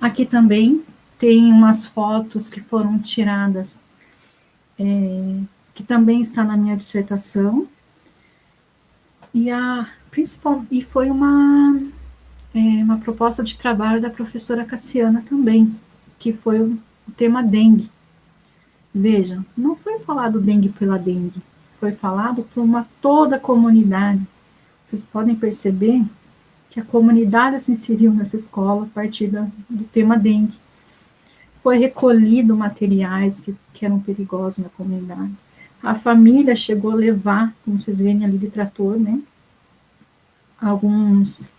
Speaker 2: Aqui também tem umas fotos que foram tiradas, que também está na minha dissertação, e foi uma proposta de trabalho da professora Cassiana também, que foi o tema dengue. Vejam, não foi falado dengue pela dengue, foi falado por toda a comunidade. Vocês podem perceber que a comunidade se inseriu nessa escola a partir do tema dengue. Foi recolhido materiais que eram perigosos na comunidade. A família chegou a levar, como vocês veem ali de trator, né, alguns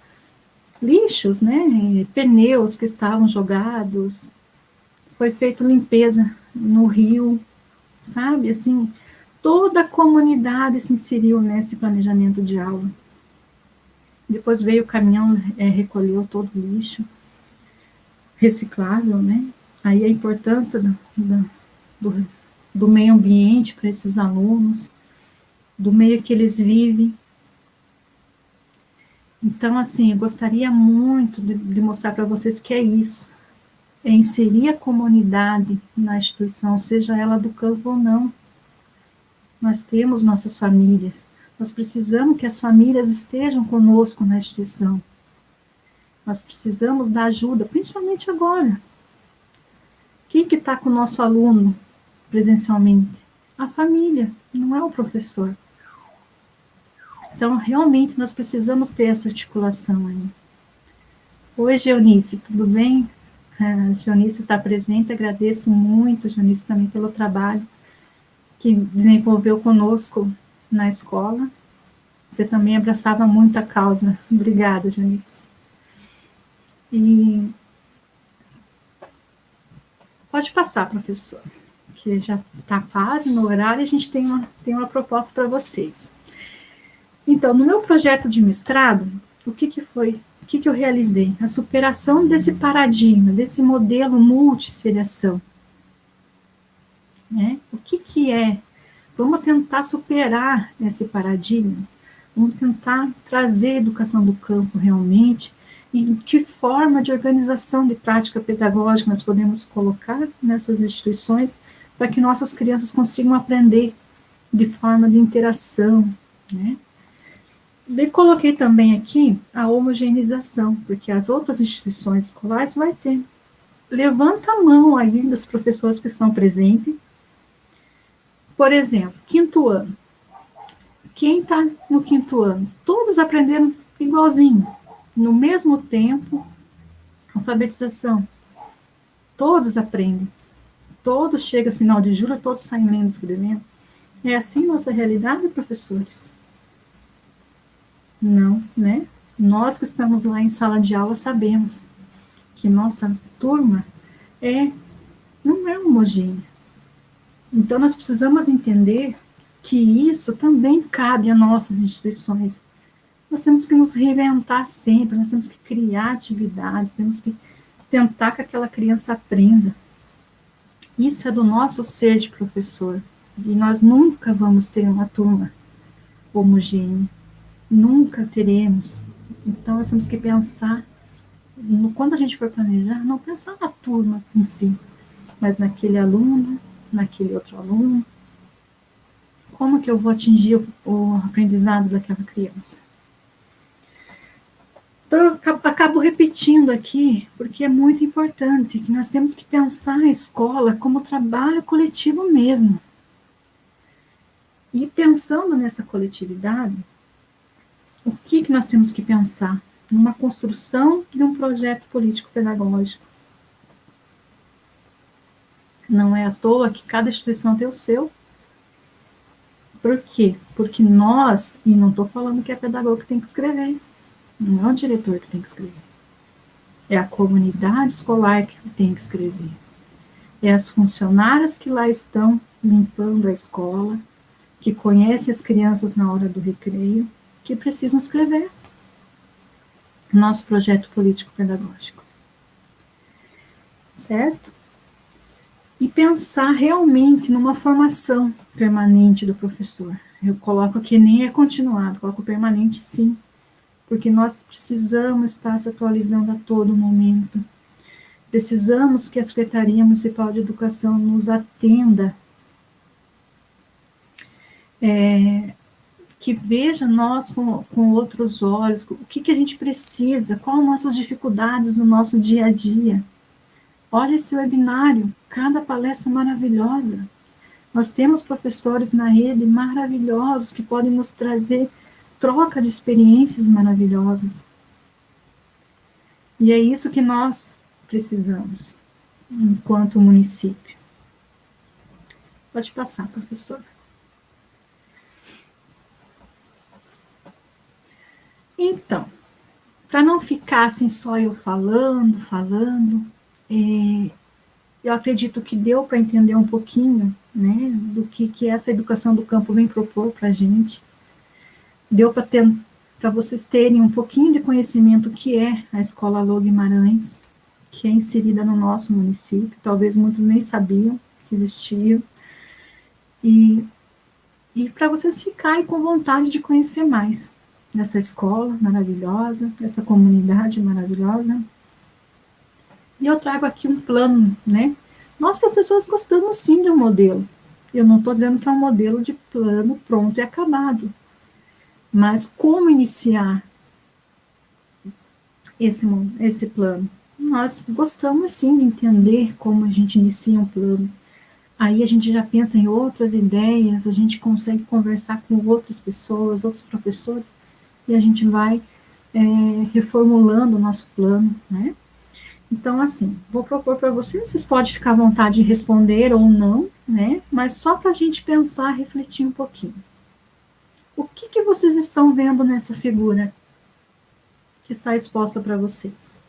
Speaker 2: lixos, né, pneus que estavam jogados. Foi feita limpeza no rio, sabe, assim, toda a comunidade se inseriu nesse planejamento de aula. Depois veio o caminhão, recolheu todo o lixo reciclável, né? Aí a importância do meio ambiente para esses alunos, do meio que eles vivem. Então, assim, eu gostaria muito de mostrar para vocês que é isso, é inserir a comunidade na instituição, seja ela do campo ou não. Nós temos nossas famílias, nós precisamos que as famílias estejam conosco na instituição. Nós precisamos da ajuda, principalmente agora. Quem que está com o nosso aluno presencialmente? A família, não é o professor. Então, realmente, nós precisamos ter essa articulação aí. Oi, Geonice, tudo bem? A Geonice está presente, agradeço muito, Geonice, também pelo trabalho que desenvolveu conosco na escola. Você também abraçava muito a causa. Obrigada, Geonice. E pode passar, professor, que já está quase no horário e a gente tem uma proposta para vocês. Então, no meu projeto de mestrado, o que foi? O que eu realizei? A superação desse paradigma, desse modelo multisseriação. Né? O que é? Vamos tentar superar esse paradigma, vamos tentar trazer a educação do campo realmente, e que forma de organização de prática pedagógica nós podemos colocar nessas instituições para que nossas crianças consigam aprender de forma de interação, né? E coloquei também aqui a homogeneização, porque as outras instituições escolares vai ter. Levanta a mão aí dos professores que estão presentes. Por exemplo, quinto ano. Quem está no quinto ano? Todos aprenderam igualzinho, no mesmo tempo, alfabetização. Todos aprendem, todos chegam final de julho, todos saem lendo e escrevendo. É assim nossa realidade, professores? Não, né? Nós que estamos lá em sala de aula sabemos que nossa turma não é homogênea. Então, nós precisamos entender que isso também cabe a nossas instituições. Nós temos que nos reinventar sempre, nós temos que criar atividades, temos que tentar que aquela criança aprenda. Isso é do nosso ser de professor. E nós nunca vamos ter uma turma homogênea. Nunca teremos. Então, nós temos que pensar, quando a gente for planejar, não pensar na turma em si, mas naquele aluno, naquele outro aluno. Como que eu vou atingir o aprendizado daquela criança? Então, eu acabo repetindo aqui, porque é muito importante, que nós temos que pensar a escola como trabalho coletivo mesmo. E pensando nessa coletividade, o que nós temos que pensar? Numa construção de um projeto político-pedagógico. Não é à toa que cada instituição tem o seu. Por quê? Porque nós, e não estou falando que é pedagogo que tem que escrever, não é o diretor que tem que escrever, é a comunidade escolar que tem que escrever, é as funcionárias que lá estão limpando a escola, que conhecem as crianças na hora do recreio, que precisam escrever nosso projeto político-pedagógico. Certo? E pensar realmente numa formação permanente do professor. Eu coloco que nem é continuado, coloco permanente sim, porque nós precisamos estar se atualizando a todo momento. Precisamos que a Secretaria Municipal de Educação nos atenda, que veja nós com outros olhos, o que a gente precisa, quais nossas dificuldades no nosso dia a dia. Olha esse webinário, cada palestra maravilhosa. Nós temos professores na rede maravilhosos que podem nos trazer troca de experiências maravilhosas. E é isso que nós precisamos, enquanto município. Pode passar, professor. Então, para não ficar assim só eu falando, eu acredito que deu para entender um pouquinho, né, do que essa educação do campo vem propor para a gente. Deu para vocês terem um pouquinho de conhecimento que é a Escola Alô Guimarães, que é inserida no nosso município, talvez muitos nem sabiam que existia, e para vocês ficarem com vontade de conhecer mais dessa escola maravilhosa, dessa comunidade maravilhosa. E eu trago aqui um plano, né? Nós, professores, gostamos sim de um modelo. Eu não estou dizendo que é um modelo de plano pronto e acabado, mas como iniciar esse plano? Nós gostamos sim de entender como a gente inicia um plano. Aí a gente já pensa em outras ideias, a gente consegue conversar com outras pessoas, outros professores, e a gente vai reformulando o nosso plano, né? Então, assim, vou propor para vocês podem ficar à vontade de responder ou não, né? Mas só para a gente pensar, refletir um pouquinho. O que vocês estão vendo nessa figura que está exposta para vocês?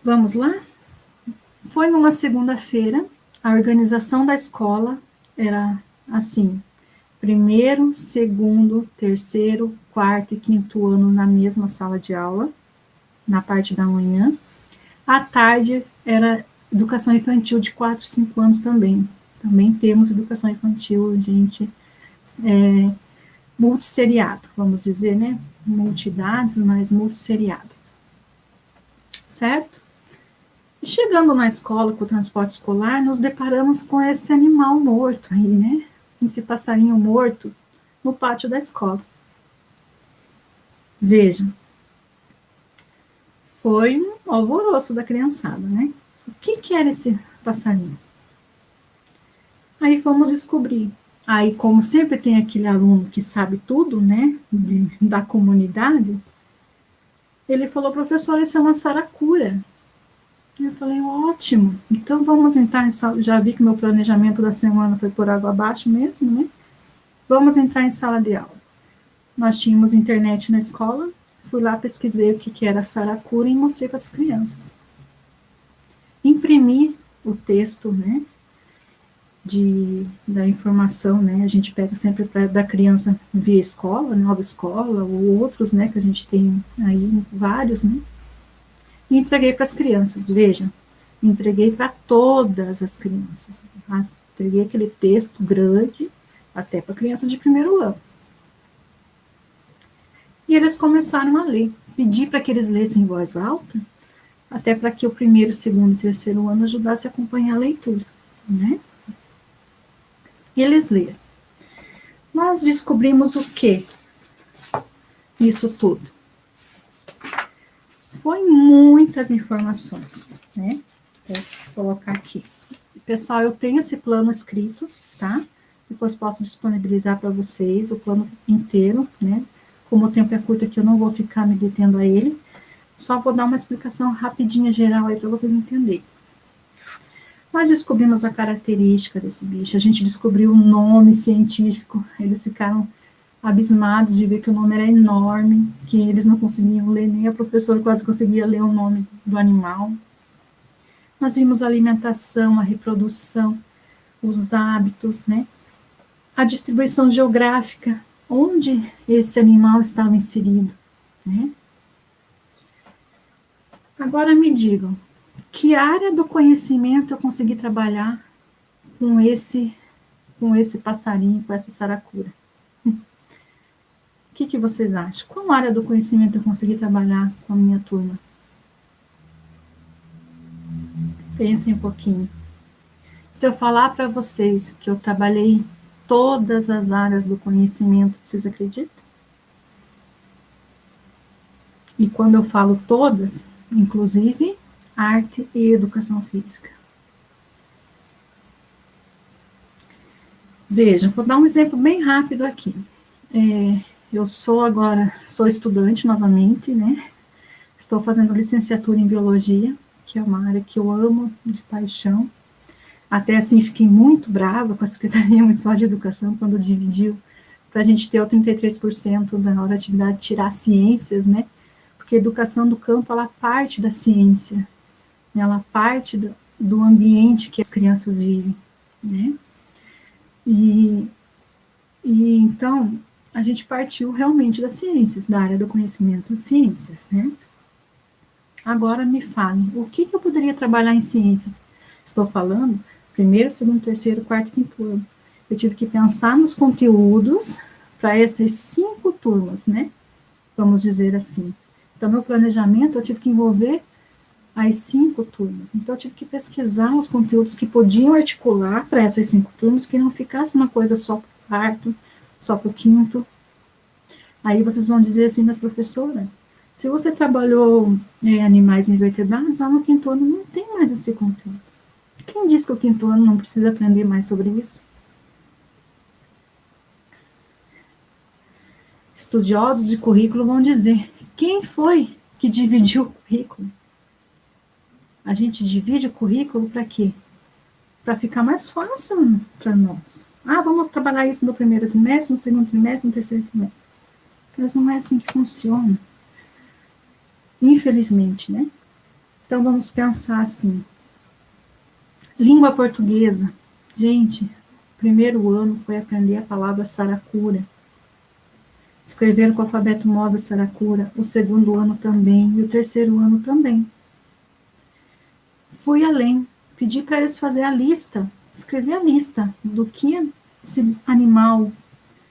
Speaker 2: Vamos lá? Foi numa segunda-feira, a organização da escola era assim: primeiro, segundo, terceiro, quarto e quinto ano na mesma sala de aula, na parte da manhã. À tarde era educação infantil de 4, 5 anos também. Também temos educação infantil, gente, multisseriado, vamos dizer, né? Multidades, mas multisseriado. Certo? E chegando na escola com o transporte escolar, nos deparamos com esse animal morto aí, né? Esse passarinho morto no pátio da escola. Vejam, foi um alvoroço da criançada, né? O que era esse passarinho? Aí fomos descobrir. Aí, como sempre tem aquele aluno que sabe tudo, né, da comunidade, ele falou, professor, isso é uma saracura. Eu falei, ótimo, então vamos entrar em sala, já vi que meu planejamento da semana foi por água abaixo mesmo, né? Vamos entrar em sala de aula. Nós tínhamos internet na escola, fui lá, pesquisei o que era saracura e mostrei para as crianças. Imprimi o texto, né, da informação, né, a gente pega sempre da criança via escola, nova escola, ou outros, né, que a gente tem aí vários, né, e entreguei para as crianças, vejam, entreguei para todas as crianças, tá? Entreguei aquele texto grande, até para criança de primeiro ano. E eles começaram a ler, pedi para que eles lessem em voz alta, até para que o primeiro, segundo e terceiro ano ajudasse a acompanhar a leitura, né? E eles leram. Nós descobrimos o que? Isso tudo. Foi muitas informações, né? Vou colocar aqui. Pessoal, eu tenho esse plano escrito, tá? Depois posso disponibilizar para vocês o plano inteiro, né? Como o tempo é curto aqui, eu não vou ficar me detendo a ele. Só vou dar uma explicação rapidinha, geral, aí para vocês entenderem. Nós descobrimos a característica desse bicho, a gente descobriu o nome científico, eles ficaram abismados de ver que o nome era enorme, que eles não conseguiam ler, nem a professora quase conseguia ler o nome do animal. Nós vimos a alimentação, a reprodução, os hábitos, né? A distribuição geográfica, onde esse animal estava inserido, né? Agora me digam, que área do conhecimento eu consegui trabalhar com esse passarinho, com essa saracura? O que vocês acham? Qual área do conhecimento eu consegui trabalhar com a minha turma? Pensem um pouquinho. Se eu falar para vocês que eu trabalhei todas as áreas do conhecimento, vocês acreditam? E quando eu falo todas, inclusive arte e educação física. Veja, vou dar um exemplo bem rápido aqui. Eu sou estudante novamente, né? Estou fazendo licenciatura em biologia, que é uma área que eu amo de paixão. Até assim, fiquei muito brava com a Secretaria Municipal de Educação quando dividiu para a gente ter o 33% da hora de atividade tirar ciências, né? Porque a educação do campo, ela parte da ciência, né? Ela parte do ambiente que as crianças vivem, né? E então, a gente partiu realmente das ciências, da área do conhecimento, ciências, né? Agora me falem, o que eu poderia trabalhar em ciências? Estou falando primeiro, segundo, terceiro, quarto e quinto ano. Eu tive que pensar nos conteúdos para essas 5 turmas, né? Vamos dizer assim. Então, meu planejamento, eu tive que envolver as 5 turmas. Então, eu tive que pesquisar os conteúdos que podiam articular para essas 5 turmas, que não ficasse uma coisa só para o quarto, só para o quinto. Aí vocês vão dizer assim, mas professora, se você trabalhou animais invertebrados, lá no quinto ano não tem mais esse conteúdo. Quem diz que o quinto ano não precisa aprender mais sobre isso? Estudiosos de currículo vão dizer, quem foi que dividiu o currículo? A gente divide o currículo para quê? Para ficar mais fácil para nós. Vamos trabalhar isso no primeiro trimestre, no segundo trimestre, no terceiro trimestre. Mas não é assim que funciona. Infelizmente, né? Então, vamos pensar assim. Língua portuguesa. Gente, primeiro ano foi aprender a palavra saracura. Escrever com o alfabeto móvel saracura. O segundo ano também. E o terceiro ano também. Fui além. Pedi para eles fazer a lista. Escrever a lista do que esse animal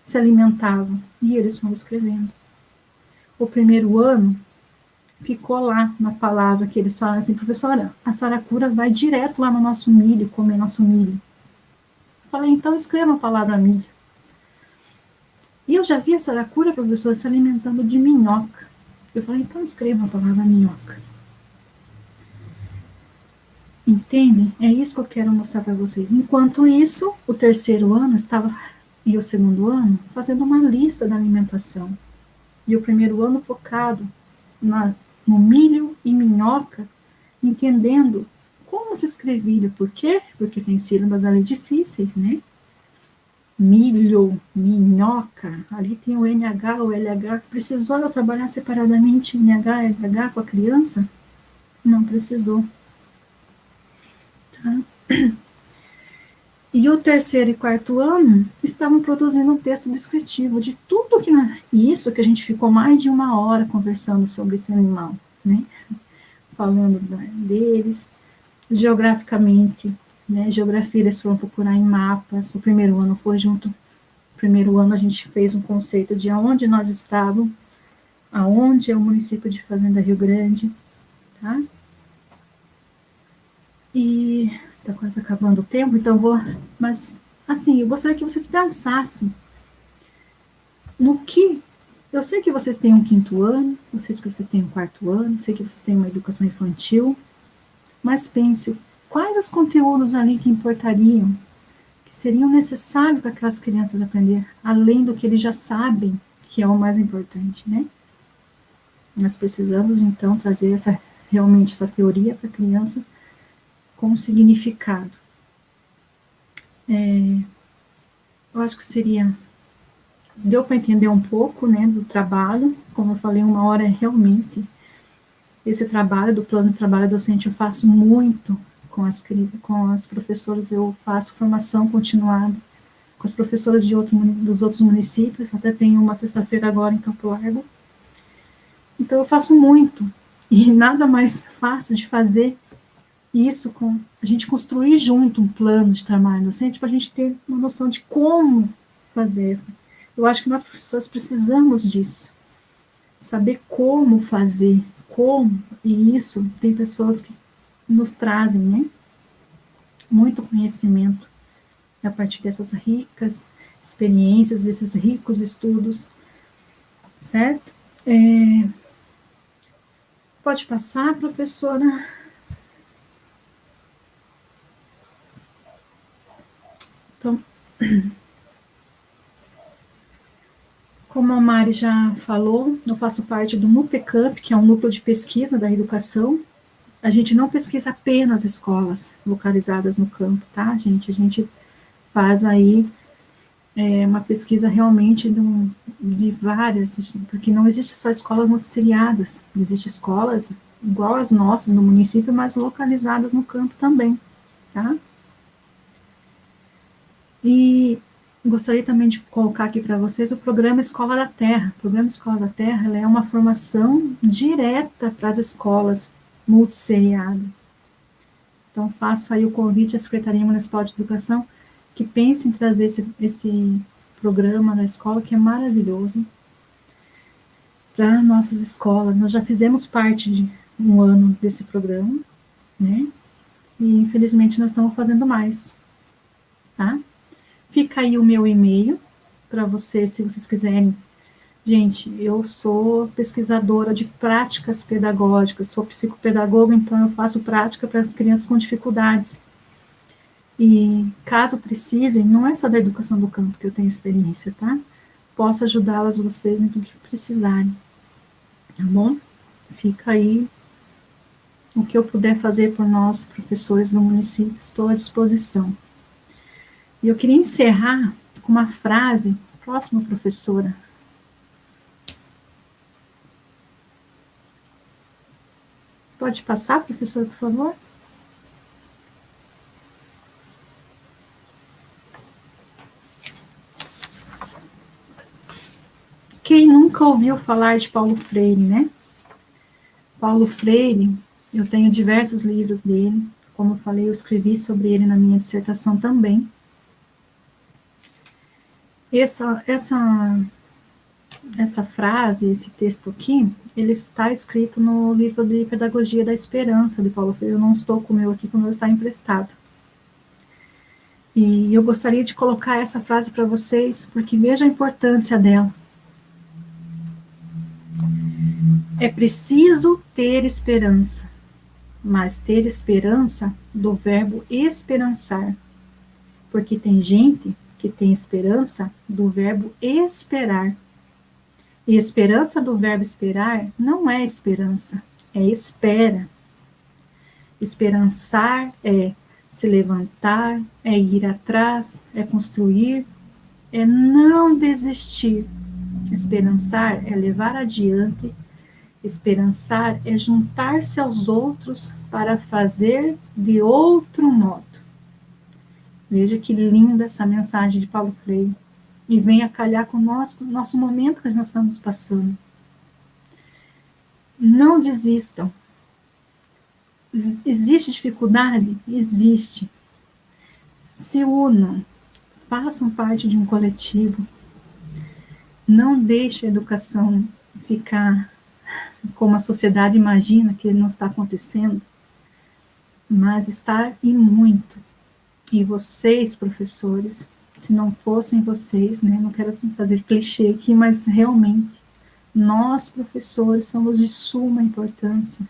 Speaker 2: se alimentava. E eles foram escrevendo. O primeiro ano ficou lá na palavra que eles falam assim, professora, a saracura vai direto lá no nosso milho, comer nosso milho. Eu falei, então escreva a palavra milho. E eu já vi a saracura, professora, se alimentando de minhoca. Eu falei, então escreva a palavra minhoca. Entendem? É isso que eu quero mostrar para vocês. Enquanto isso, o terceiro ano estava, e o segundo ano, fazendo uma lista da alimentação. E o primeiro ano focado no milho e minhoca, entendendo como se escrevia. Por quê? Porque tem sílabas ali difíceis, né? Milho, minhoca, ali tem o NH, o LH. Precisou eu trabalhar separadamente NH, LH com a criança? Não precisou. Tá? E o terceiro e quarto ano estavam produzindo um texto descritivo de tudo que... Isso que a gente ficou mais de 1 hora conversando sobre esse animal, né? Falando deles, geograficamente, né? Geografia eles foram procurar em mapas. O primeiro ano foi junto. No primeiro ano a gente fez um conceito de aonde nós estávamos, aonde é o município de Fazenda Rio Grande, tá? E tá quase acabando o tempo, então mas, assim, eu gostaria que vocês pensassem no que... Eu sei que vocês têm um 5º ano, eu sei que vocês têm um 4º ano, eu sei que vocês têm uma educação infantil, mas pense, quais os conteúdos ali que importariam, que seriam necessários para aquelas crianças aprender, além do que eles já sabem, que é o mais importante, né? Nós precisamos, então, trazer realmente essa teoria para a criança com significado. Eu acho que seria... Deu para entender um pouco, né, do trabalho. Como eu falei, 1 hora é realmente... Esse trabalho do plano de trabalho docente eu faço muito com as professoras, eu faço formação continuada com as professoras dos outros municípios, até tenho uma sexta-feira agora em Campo Largo. Então eu faço muito, e nada mais fácil de fazer isso com a gente construir junto um plano de trabalho docente para a gente ter uma noção de como fazer isso. Eu acho que nós professores precisamos disso, saber como fazer, e isso tem pessoas que nos trazem, né, muito conhecimento a partir dessas ricas experiências, desses ricos estudos, certo? Pode passar, professora. Então, como a Mari já falou, eu faço parte do NUPECAMP, que é um núcleo de pesquisa da educação. A gente não pesquisa apenas escolas localizadas no campo, tá, gente? A gente faz aí uma pesquisa realmente de várias, porque não existe só escolas noticiadas, existem escolas igual as nossas no município, mas localizadas no campo também, tá? E gostaria também de colocar aqui para vocês o programa Escola da Terra. O programa Escola da Terra, ela é uma formação direta para as escolas multisseriadas. Então, faço aí o convite à Secretaria Municipal de Educação que pense em trazer esse programa da escola, que é maravilhoso, para nossas escolas. Nós já fizemos parte de 1 ano desse programa, né? E, infelizmente, nós estamos fazendo mais, tá? Fica aí o meu e-mail para vocês, se vocês quiserem. Gente, eu sou pesquisadora de práticas pedagógicas, sou psicopedagoga, então eu faço prática para as crianças com dificuldades. E caso precisem, não é só da educação do campo que eu tenho experiência, tá? Posso ajudá-las vocês em tudo que precisarem, tá bom? Fica aí o que eu puder fazer por nós, professores do município, estou à disposição. E eu queria encerrar com uma frase, próxima professora. Pode passar, professor, por favor? Quem nunca ouviu falar de Paulo Freire, né? Paulo Freire, eu tenho diversos livros dele, como eu falei, eu escrevi sobre ele na minha dissertação também. Essa frase, esse texto aqui, ele está escrito no livro de Pedagogia da Esperança, de Paulo Freire. Eu não estou com o meu aqui, como ele está emprestado. E eu gostaria de colocar essa frase para vocês, porque veja a importância dela. É preciso ter esperança. mas ter esperança do verbo esperançar, porque tem gente que tem esperança do verbo esperar. E esperança do verbo esperar não é esperança, é espera. Esperançar é se levantar, é ir atrás, é construir, é não desistir. Esperançar é levar adiante, esperançar é juntar-se aos outros para fazer de outro modo. Veja que linda essa mensagem de Paulo Freire. E vem a calhar com o nosso momento que nós estamos passando. Não desistam. Existe dificuldade? Existe. Se unam, façam parte de um coletivo. Não deixe a educação ficar como a sociedade imagina que não está acontecendo, mas está e muito. E vocês, professores, se não fossem vocês, né, não quero fazer clichê aqui, mas realmente, nós, professores, somos de suma importância.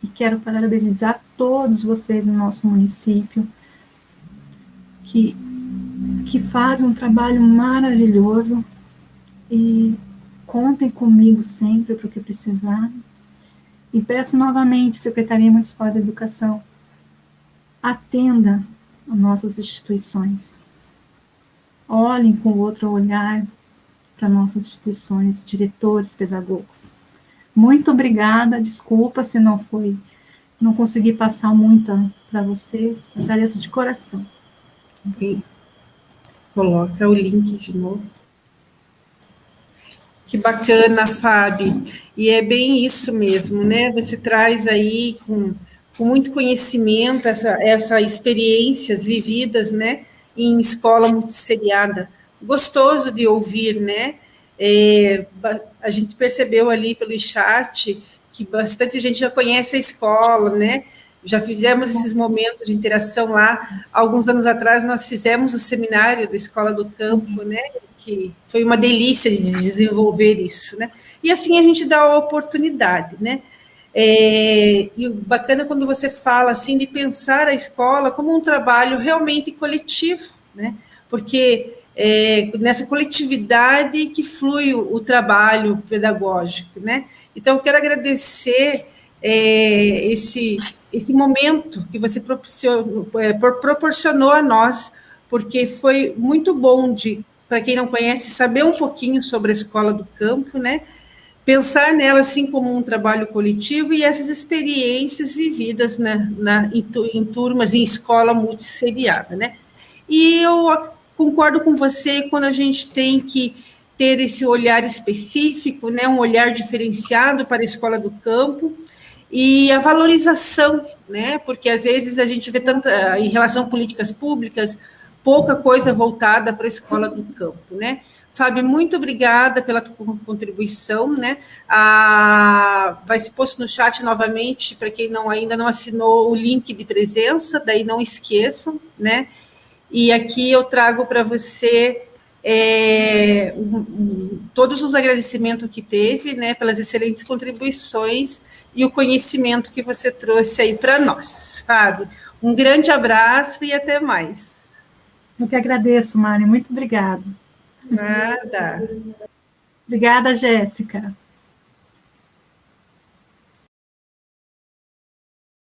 Speaker 2: E quero parabenizar todos vocês no nosso município, que fazem um trabalho maravilhoso, e contem comigo sempre para o que precisar. E peço novamente, Secretaria Municipal da Educação, atenda as nossas instituições. Olhem com outro olhar para nossas instituições, diretores, pedagogos. Muito obrigada, desculpa se não consegui passar muito para vocês, agradeço de coração.
Speaker 1: Bem, coloca o link de novo. Que bacana, Fábio. E é bem isso mesmo, né? Você traz aí com muito conhecimento essa experiências vividas, né? Em escola multisseriada. Gostoso de ouvir, né? A gente percebeu ali pelo chat que bastante gente já conhece a escola, né? Já fizemos esses momentos de interação lá. Alguns anos atrás, nós fizemos o seminário da Escola do Campo, né? Que foi uma delícia de desenvolver isso, né? E assim a gente dá a oportunidade, né? E o bacana quando você fala assim de pensar a escola como um trabalho realmente coletivo, né? Porque nessa coletividade que flui o trabalho pedagógico, né? Então, eu quero agradecer esse momento que você proporcionou a nós, porque foi muito bom para quem não conhece, saber um pouquinho sobre a Escola do Campo, né? Pensar nela assim como um trabalho coletivo e essas experiências vividas, né, em turmas, em escola multisseriada, né? E eu concordo com você quando a gente tem que ter esse olhar específico, né, um olhar diferenciado para a Escola do Campo e a valorização, né, porque às vezes a gente vê tanta, em relação a políticas públicas, pouca coisa voltada para a Escola do Campo, né? Fábio, muito obrigada pela tua contribuição, né? Vai ser posto no chat novamente, para quem ainda não assinou o link de presença, daí não esqueçam, né? E aqui eu trago para você todos os agradecimentos que teve, né, pelas excelentes contribuições e o conhecimento que você trouxe aí para nós, Fábio. Um grande abraço e até mais.
Speaker 2: Eu que agradeço, Mari, muito obrigada.
Speaker 1: Nada.
Speaker 2: Obrigada, Jéssica.